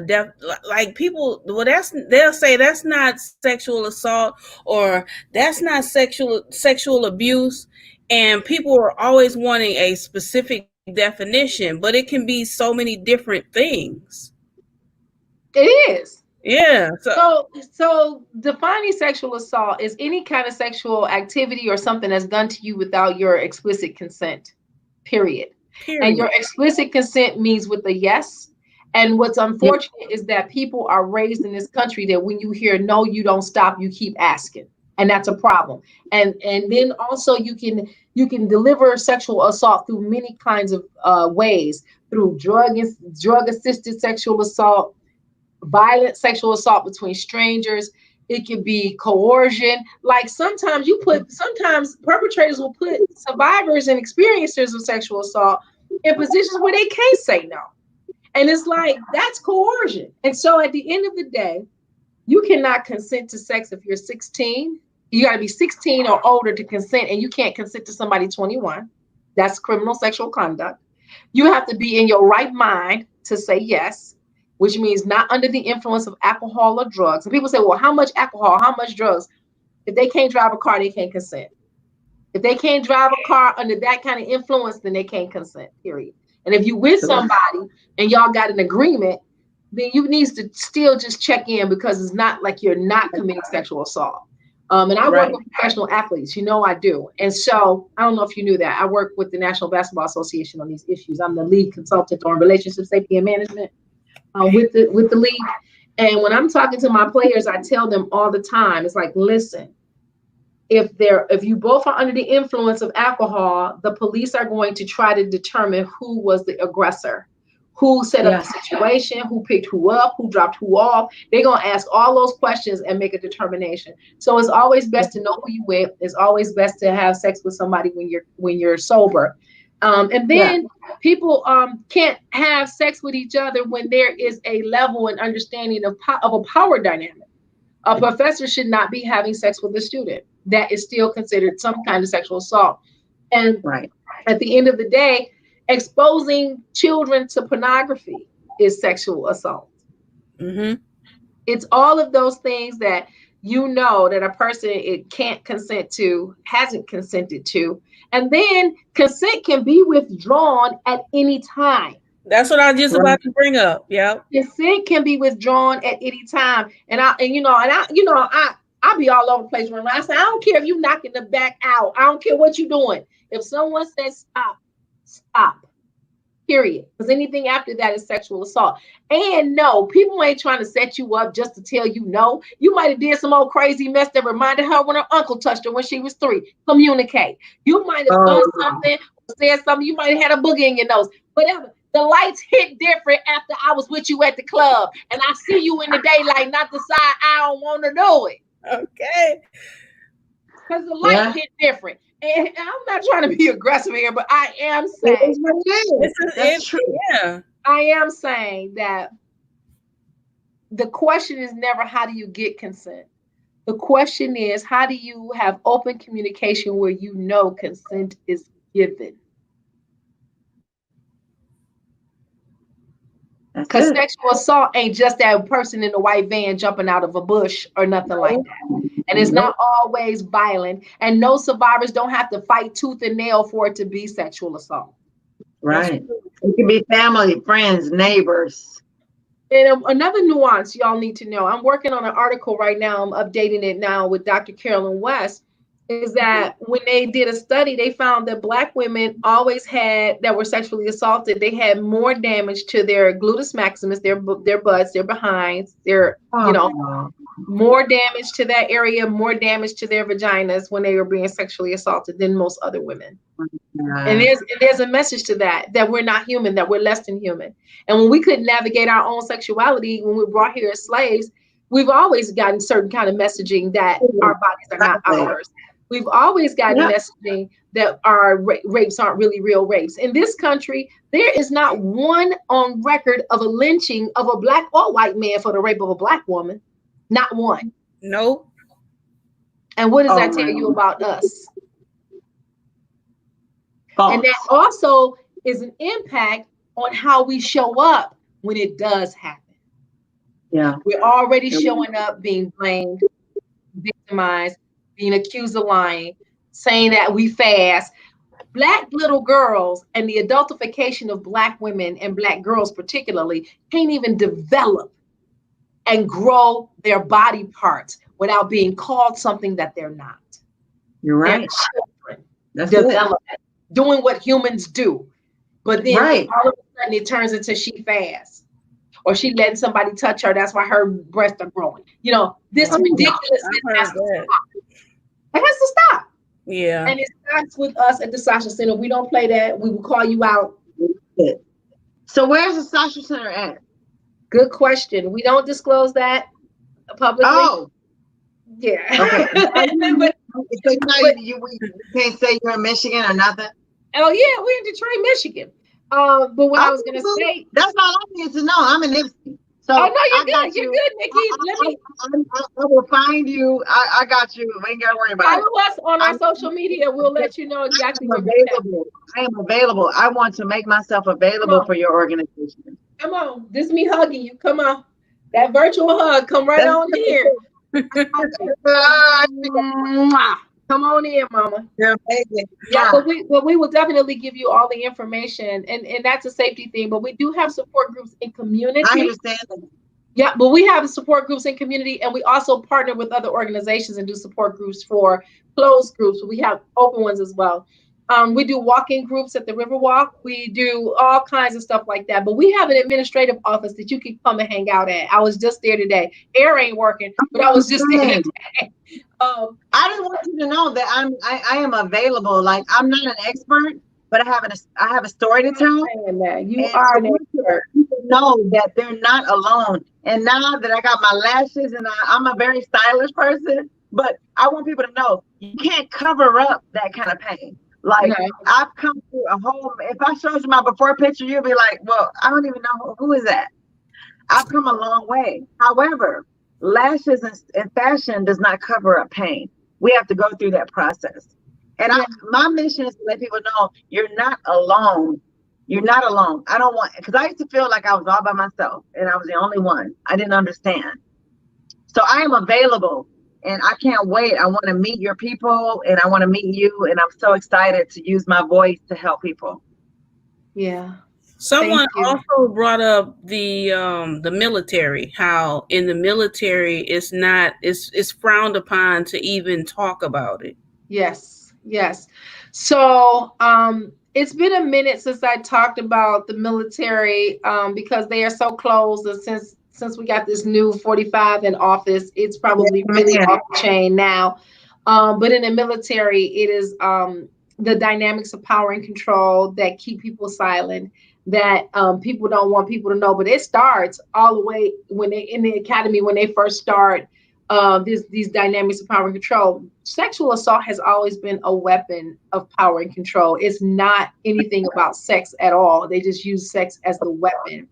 like people, well, they'll say that's not sexual assault or that's not sexual abuse, and people are always wanting a specific definition, but it can be so many different things. It is. Yeah. So defining sexual assault is any kind of sexual activity or something that's done to you without your explicit consent. Period. And your explicit consent means with a yes. And what's unfortunate is that people are raised in this country that when you hear no, you don't stop, you keep asking. And that's a problem. And then also you can deliver sexual assault through many kinds of ways, through drug assisted sexual assault, violent sexual assault between strangers. It could be coercion. Like sometimes perpetrators will put survivors and experiencers of sexual assault in positions where they can't say no. And it's like, that's coercion. And so at the end of the day, you cannot consent to sex if you're 16. You got to be 16 or older to consent, and you can't consent to somebody 21. That's criminal sexual conduct. You have to be in your right mind to say yes, which means not under the influence of alcohol or drugs. And people say, well, how much alcohol, how much drugs? If they can't drive a car, they can't consent. If they can't drive a car under that kind of influence, then they can't consent, period. And if you with somebody and y'all got an agreement, then you need to still just check in, because it's not like you're not committing sexual assault. And I work with professional athletes, I do. And so I don't know if you knew that. I work with the National Basketball Association on these issues. I'm the lead consultant on relationship safety and management with the league. And when I'm talking to my players, I tell them all the time, it's like, listen, if you both are under the influence of alcohol, the police are going to try to determine who was the aggressor, who set up the situation, who picked who up, who dropped who off. They're going to ask all those questions and make a determination. So it's always best to know who you with. It's always best to have sex with somebody when you're sober. And then people can't have sex with each other when there is a level and understanding of a power dynamic. A professor should not be having sex with a student. That is still considered some kind of sexual assault. And at the end of the day, exposing children to pornography is sexual assault. Mm-hmm. It's all of those things that that a person can't consent to, hasn't consented to. And then consent can be withdrawn at any time. That's what I was just about to bring up. Yeah. Consent can be withdrawn at any time. I'll be all over the place when I say, I don't care if you're knocking the back out. I don't care what you're doing. If someone says stop, stop. Period. Because anything after that is sexual assault. And no, people ain't trying to set you up just to tell you no. You might have did some old crazy mess that reminded her when her uncle touched her when she was 3. Communicate. You might have done something, said something. You might have had a boogie in your nose. Whatever. The lights hit different after I was with you at the club, and I see you in the daylight, not the side I don't want to do it. Okay. Because the light hit different. And I'm not trying to be aggressive here, but I am saying that's true. Yeah. I am saying that the question is never how do you get consent? The question is, how do you have open communication where consent is given? Because sexual assault ain't just that person in the white van jumping out of a bush or nothing like that. And it's not always violent. And no survivors don't have to fight tooth and nail for it to be sexual assault. Right. It can be family, friends, neighbors. And another nuance y'all need to know. I'm working on an article right now. I'm updating it now with Dr. Carolyn West. Is that when they did a study, they found that Black women always had that were sexually assaulted. They had more damage to their gluteus maximus, their butts, their behinds, their more damage to that area, more damage to their vaginas when they were being sexually assaulted than most other women. And there's a message to that we're not human, that we're less than human. And when we couldn't navigate our own sexuality when we were brought here as slaves, we've always gotten certain kind of messaging that our bodies are not ours. We've always gotten messaging that our rapes aren't really real rapes. In this country, there is not one on record of a lynching of a Black or white man for the rape of a Black woman. Not one. Nope. And what does that tell you about us? And that also is an impact on how we show up when it does happen. Yeah. We're already showing up being blamed, victimized, being accused of lying, saying that we fast. Black little girls and the adultification of Black women and Black girls particularly can't even develop and grow their body parts without being called something that they're not. You're right. They're children. That's development, doing what humans do. But then all of a sudden it turns into she fast. Or she letting somebody touch her. That's why her breasts are growing. You know, this ridiculousness has to stop. It has to stop. Yeah. And it starts with us at the Sasha Center. We don't play that. We will call you out. So where's the Sasha Center at? Good question. We don't disclose that publicly. Oh. Yeah. Okay. but you can't say you're in Michigan or nothing? Oh, yeah. We're in Detroit, Michigan. But what I was going to say. That's all I need to know. I'm in Nipsey. So no, you're good. You're good, Nikki. I will find you. I got you. We ain't got to worry about it. Follow us on our social media. We'll let you know exactly where we're at. I am available. I want to make myself available for your organization. Come on. This is me hugging you. Come on. That virtual hug. Come right on here. Come on in, mama. You're amazing. Yeah, but we will definitely give you all the information, and that's a safety thing. But we do have support groups in community. I understand that. Yeah, but we have support groups in community, and we also partner with other organizations and do support groups for closed groups. We have open ones as well. We do walk-in groups at the Riverwalk. We do all kinds of stuff like that. But we have an administrative office that you can come and hang out at. I was just there today. Air ain't working, but I was just there today. I just want you to know that I am available. Like, I'm not an expert, but I have a story to tell. You are an expert. People know that they're not alone. And now that I got my lashes and I'm a very stylish person, but I want people to know you can't cover up that kind of pain. Like, I've come through a whole, if I showed you my before picture, you'll be like, well, I don't even know who is that. I've come a long way. However, lashes and fashion does not cover up pain. We have to go through that process. And my mission is to let people know you're not alone. You're not alone. I don't want, because I used to feel like I was all by myself and I was the only one. I didn't understand. So I am available. And I can't wait. I want to meet your people and I want to meet you. And I'm so excited to use my voice to help people. Yeah. Someone also brought up the military, how in the military it's frowned upon to even talk about it. Yes. So it's been a minute since I talked about the military because they are so closed, and since we got this new 45 in office, it's probably really off the chain now. But in the military, it is the dynamics of power and control that keep people silent, that people don't want people to know. But it starts all the way when they in the academy, when they first start these dynamics of power and control. Sexual assault has always been a weapon of power and control. It's not anything about sex at all. They just use sex as the weapon.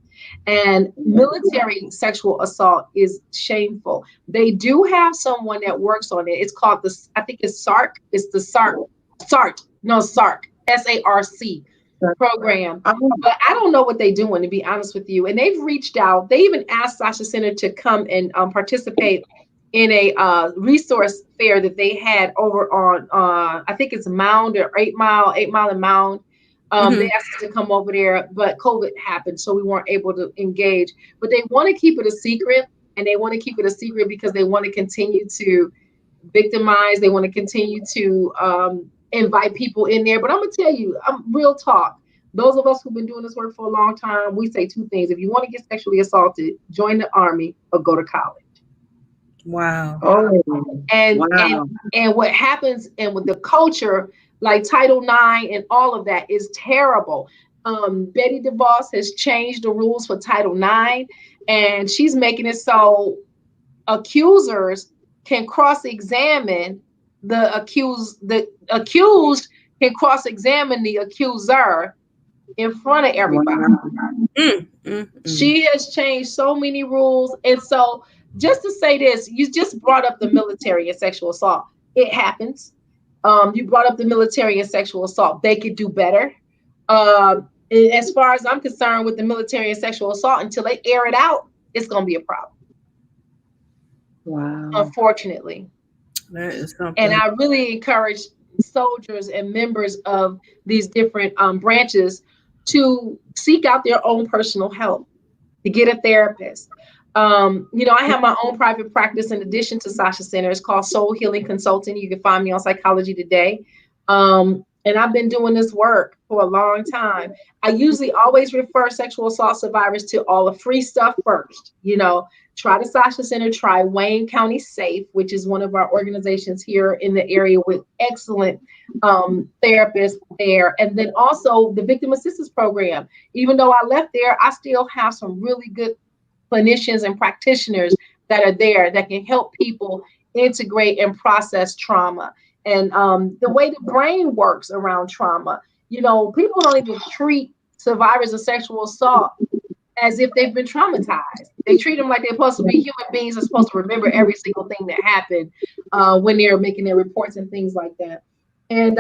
And military sexual assault is shameful. They do have someone that works on it. It's called I think it's SARC. It's the SARC. SARC. No, SARC. SARC. program. Oh, But I don't know what they're doing, to be honest with you. And they've reached out. They even asked Sasha Center to come and participate in a resource fair that they had over on I think it's Mound or 8 Mile and Mound. They Mhm. asked us to come over there, but COVID happened, so we weren't able to engage. But they want to keep it a secret, and they want to keep it a secret because they want to continue to victimize. They want to continue to invite people in there. But I'm gonna tell you, I'm real talk. Those of us who've been doing this work for a long time, we say two things: if you want to get sexually assaulted, join the army or go to college. Wow. oh, and and wow. and what happens and with the culture like Title IX and all of that is terrible. Betty DeVos has changed the rules for Title IX, and she's making it so accusers can cross-examine the accused can cross-examine the accuser in front of everybody. Wow. Mm, mm, mm. She has changed so many rules. And so, just to say this, you just brought up the military and sexual assault. It happens. You brought up the military and sexual assault. They could do better. As far as I'm concerned, with the military and sexual assault, until they air it out, it's going to be a problem, Wow. unfortunately. That is And something. I really encourage soldiers and members of these different branches to seek out their own personal help, to get a therapist. I have my own private practice in addition to Sasha Center. It's called Soul Healing Consulting. You can find me on Psychology Today. And I've been doing this work for a long time. I usually always refer sexual assault survivors to all the free stuff first. Try the Sasha Center, try Wayne County Safe, which is one of our organizations here in the area with excellent therapists there. And then also the Victim Assistance Program. Even though I left there, I still have some really good clinicians and practitioners that are there that can help people integrate and process trauma. And the way the brain works around trauma, people don't even treat survivors of sexual assault as if they've been traumatized. They treat them like they're supposed to be human beings are supposed to remember every single thing that happened when they're making their reports and things like that. And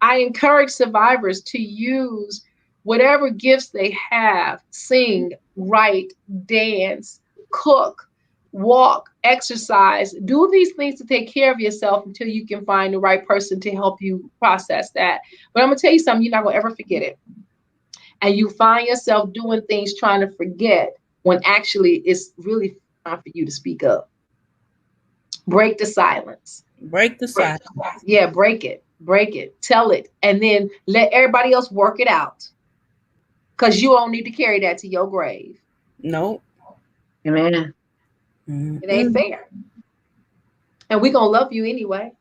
I encourage survivors to use whatever gifts they have, sing, write, dance, cook, walk, exercise, do these things to take care of yourself until you can find the right person to help you process that. But I'm going to tell you something, you're not going to ever forget it. And you find yourself doing things trying to forget when actually it's really time for you to speak up. Break the silence. Break the Break. silence. Yeah, break it, tell it, and then let everybody else work it out. Because you don't need to carry that to your grave. Nope. Amen. It ain't Mm-mm. fair. And we're going to love you anyway.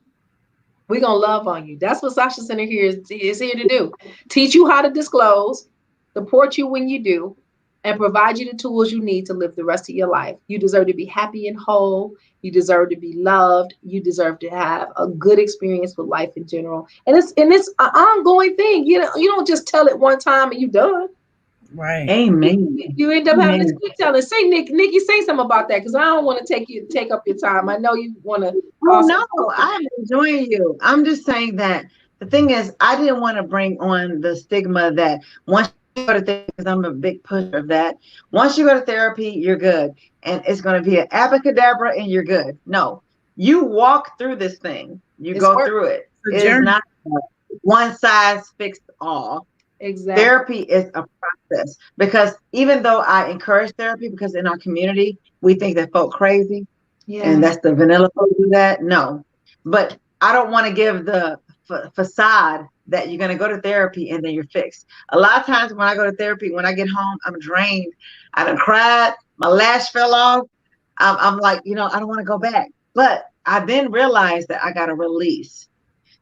We're going to love on you. That's what Sasha Center here is here to do. Teach you how to disclose, support you when you do, and provide you the tools you need to live the rest of your life. You deserve to be happy and whole. You deserve to be loved. You deserve to have a good experience with life in general. And it's an ongoing thing. You don't just tell it one time and you done. Right. Amen. You end up having to Amen. keep telling. Say, Nikki, say something about that because I don't want to take up your time. I know you want to Oh also. no, I'm enjoying you. I'm just saying that the thing is, I didn't want to bring on the stigma that once you go to therapy, because I'm a big pusher of that. Once you go to therapy, you're good, and it's going to be an abracadabra, and you're good. No, you walk through this thing. You It's go work. through it. The It is journey. not one size fits all. Exactly. Therapy is a process because even though I encourage therapy, because in our community we think that folk crazy and Yeah. that's the vanilla folk do that. No, but I don't want to give the facade that you're going to go to therapy and then you're fixed. A lot of times when I go to therapy, when I get home, I'm drained. I done cried. My lash fell off. I'm like, I don't want to go back. But I then realized that I got to release.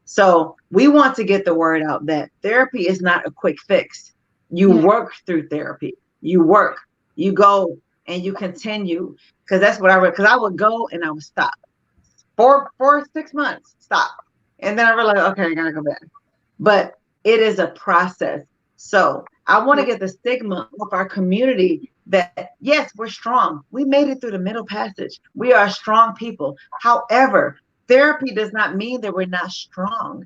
So we want to get the word out that therapy is not a quick fix. You Yeah. work through therapy. You work, you go and you continue. Because that's what because I would go and I would stop. 6 months, stop. And then I realized, okay, I gotta go back. But it is a process. So I want to get the stigma of our community that yes, we're strong. We made it through the middle passage. We are strong people. However, therapy does not mean that we're not strong.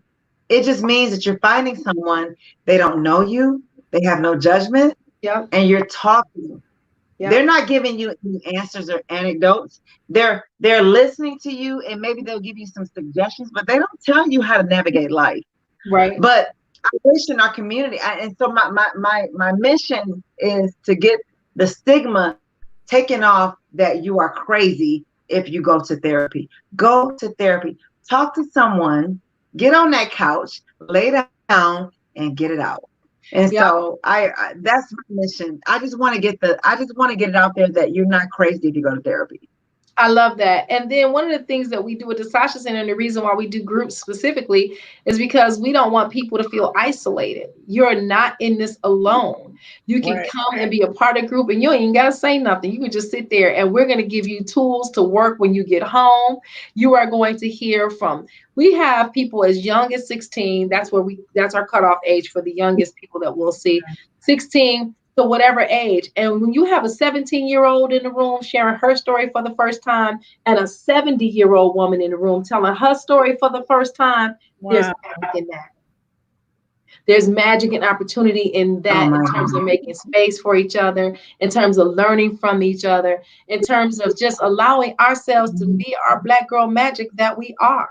It just means that you're finding someone, they don't know you, they have no judgment, Yep. and you're talking. Yep. They're not giving you any answers or anecdotes. They're listening to you, and maybe they'll give you some suggestions, but they don't tell you how to navigate life. Right. But I wish in our community, and so my mission is to get the stigma taken off that you are crazy if you go to therapy. Go to therapy. Talk to someone. Get on that couch. Lay down and get it out. And Yep. so I that's my mission. I just want to get it out there that you're not crazy if you go to therapy. I love that. And then one of the things that we do at the Sasha Center, and the reason why we do groups specifically, is because we don't want people to feel isolated. You're not in this alone. You can Right. come and be a part of the group, and you ain't even got to say nothing. You can just sit there, and we're going to give you tools to work when you get home. You are going to hear from, we have people as young as 16. That's our cutoff age for the youngest people that we'll see. 16 to whatever age. And when you have a 17-year-old in the room sharing her story for the first time, and a 70-year-old woman in the room telling her story for the first time, there's Wow. magic in that. There's magic and opportunity in that, in terms of making space for each other, in terms of learning from each other, in terms of just allowing ourselves to be our Black girl magic that we are.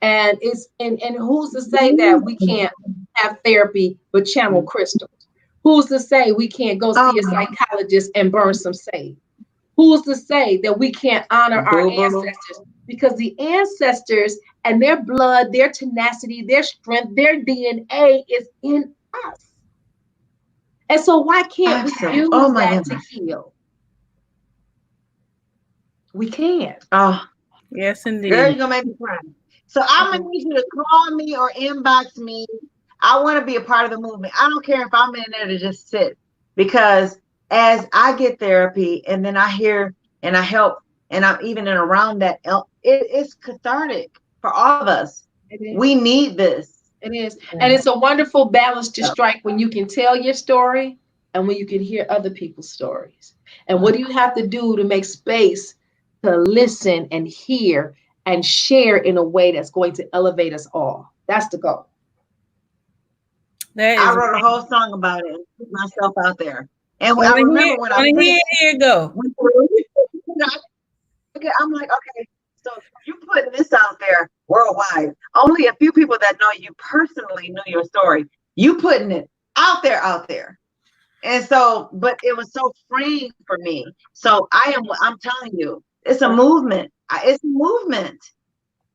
And who's to say that we can't have therapy but channel crystals? Who's to say we can't go see a psychologist and burn some sage? Who's to say that we can't honor our ancestors? Because the ancestors and their blood, their tenacity, their strength, their DNA is in us. And so why can't we use that to heal? We can. Oh, Yes, girl, indeed. you're gonna make me cry. So I'm gonna need you to call me or inbox me. I want to be a part of the movement. I don't care if I'm in there to just sit, because as I get therapy and then I hear and I help and I'm even in around that, it's cathartic for all of us. We need this. It is. And it's a wonderful balance to strike when you can tell your story and when you can hear other people's stories. And what do you have to do to make space to listen and hear and share in a way that's going to elevate us all? That's the goal. I wrote a whole song about it and put myself out there. And I remember when I here you go. I'm like, okay, so you putting this out there worldwide. Only a few people that know you personally knew your story. You putting it out there. And so, but it was so freeing for me. So I'm telling you, it's a movement. It's a movement.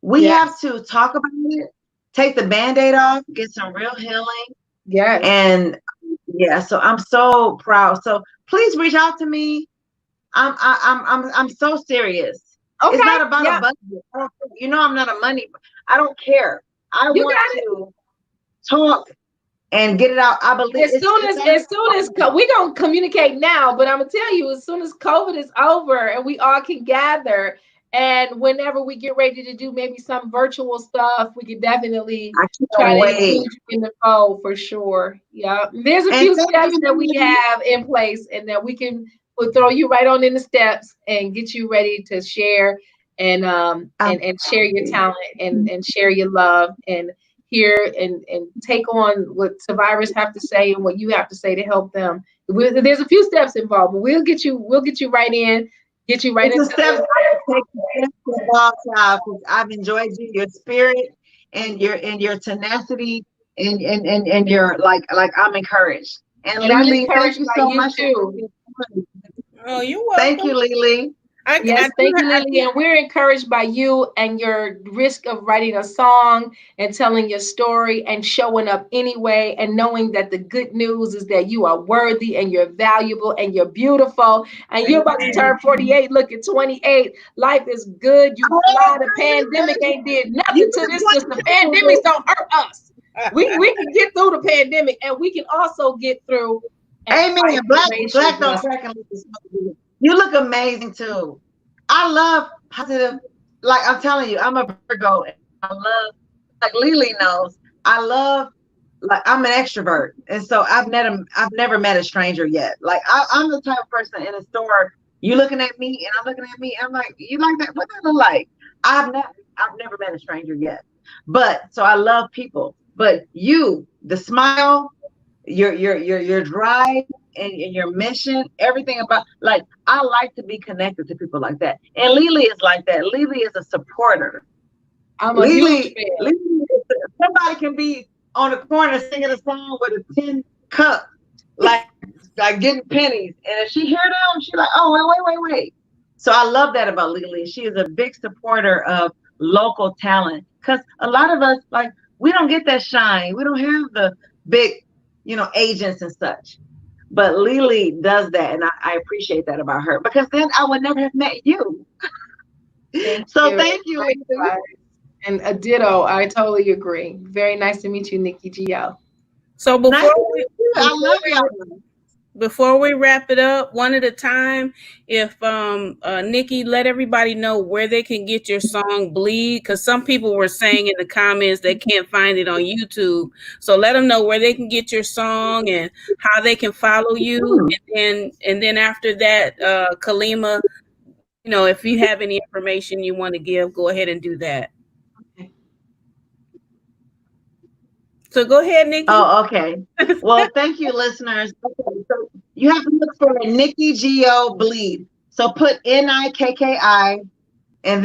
We have to talk about it, take the Band-Aid off, get some real healing. Yes. And so I'm so proud. So please reach out to me. I'm so serious. Okay. It's not about a budget. I'm not a money. I don't care. I want to talk and get it out. I believe as soon as we're gonna communicate now, but I'm gonna tell you, as soon as COVID is over and we all can gather, and whenever we get ready to do maybe some virtual stuff, we can definitely try to include you in the fold for sure. Yeah, there's a few steps that we have in place, and that we'll throw you right on in the steps and get you ready to share and share your talent and share your love and hear and take on what survivors have to say and what you have to say to help them. There's a few steps involved, but we'll get you right in. Get you right into steps. I've enjoyed you, your spirit and your tenacity and your like I'm encouraged. And Lele, thank you so much. Oh, you're welcome. Thank you, Lele. Thank you, Lele. And we're encouraged by you and your risk of writing a song and telling your story and showing up anyway, and knowing that the good news is that you are worthy and you're valuable and you're beautiful and you're about to turn 48, look at 28. Life is good. You fly. The pandemic ain't did nothing to this because the pandemics don't hurt us. We can get through the pandemic, and we can also get through. Amen. Black don't crack and you look amazing too. I love positive. Like I'm telling you, I'm a Virgo. And I love, like Lele knows, like I'm an extrovert, and so I've never met a stranger yet. Like I'm the type of person in a store, you looking at me and I'm looking at me. I'm like, you like that? What that look like? I've never met a stranger yet. But so I love people. But you, the smile, your drive and your mission, everything about, like, I like to be connected to people like that. And Lele is like that. Lele is a supporter. I'm a huge Lele, fan. somebody can be on the corner singing a song with a tin cup, like getting pennies. And if she hear them, she like, oh, wait. So I love that about Lele. She is a big supporter of local talent. Because a lot of us, like, we don't get that shine. We don't have the big, agents and such. But Lele does that, and I appreciate that about her, because then I would never have met you. Thank you. And a ditto, I totally agree. Very nice to meet you, Nikki Gio. So I love y'all. Before we wrap it up, one at a time, if Nikki, let everybody know where they can get your song Bleed, because some people were saying in the comments they can't find it on YouTube. So let them know where they can get your song and how they can follow you. And then after that, Kalima, if you have any information you want to give, go ahead and do that. So go ahead, Nikki. Oh, okay. Well, thank you, listeners. Okay, so you have to look for Nikki Gio Bleed. So put Nikki and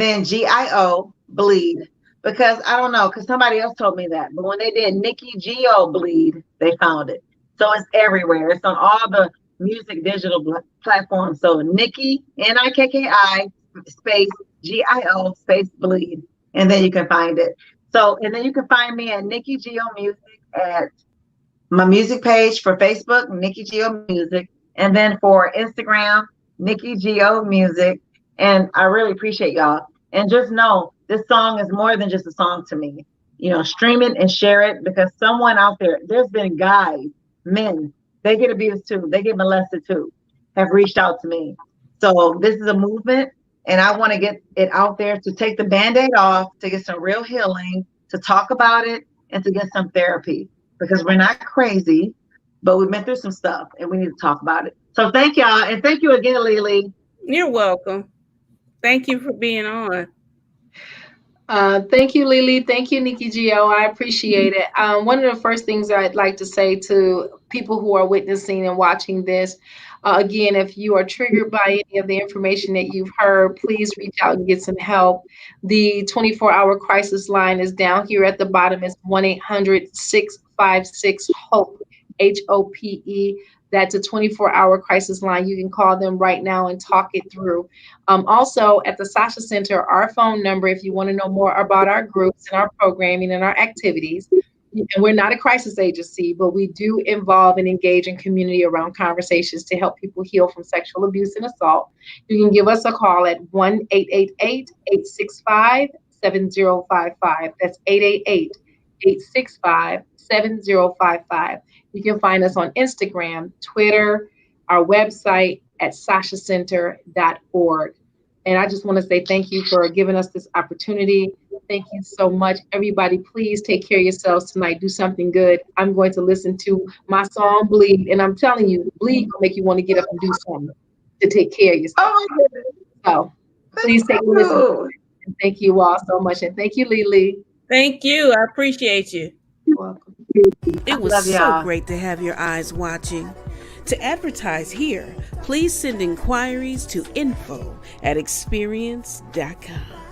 then Gio Bleed, because I don't know, because somebody else told me that. But when they did Nikki Gio Bleed, they found it. So it's everywhere. It's on all the music digital platforms. So Nikki Nikki space Gio space Bleed, and then you can find it. So, and then you can find me at Nikki Gio Music at my music page for Facebook, Nikki Gio Music, and then for Instagram, Nikki Gio Music. And I really appreciate y'all. And just know this song is more than just a song to me. Stream it and share it, because someone out there's been guys, men, they get abused too, they get molested too, have reached out to me. So this is a movement, and I want to get it out there to take the Band-Aid off, to get some real healing, to talk about it, and to get some therapy, because we're not crazy, but we've been through some stuff and we need to talk about it. So thank y'all. And thank you again, Lele. You're welcome. Thank you for being on. Thank you, Lele. Thank you, Nikki Gio. I appreciate it. One of the first things I'd like to say to people who are witnessing and watching this, again, if you are triggered by any of the information that you've heard, please reach out and get some help. The 24-hour crisis line is down here at the bottom. It's 1-800-656-HOPE, HOPE. That's a 24-hour crisis line. You can call them right now and talk it through. Also, at the Sasha Center, our phone number, if you want to know more about our groups and our programming and our activities, and we're not a crisis agency, but we do involve and engage in community around conversations to help people heal from sexual abuse and assault. You can give us a call at 1-888-865-7055. That's 888-865-7055. You can find us on Instagram, Twitter, our website at sashacenter.org. And I just want to say thank you for giving us this opportunity. Thank you so much. Everybody, please take care of yourselves tonight. Do something good. I'm going to listen to my song, Bleed. And I'm telling you, Bleed will make you want to get up and do something to take care of yourself. So please take a listen. And thank you all so much. And thank you, Lele. Thank you. I appreciate you. You're welcome. It was so great to have your eyes watching. To advertise here, please send inquiries to info@experience.com.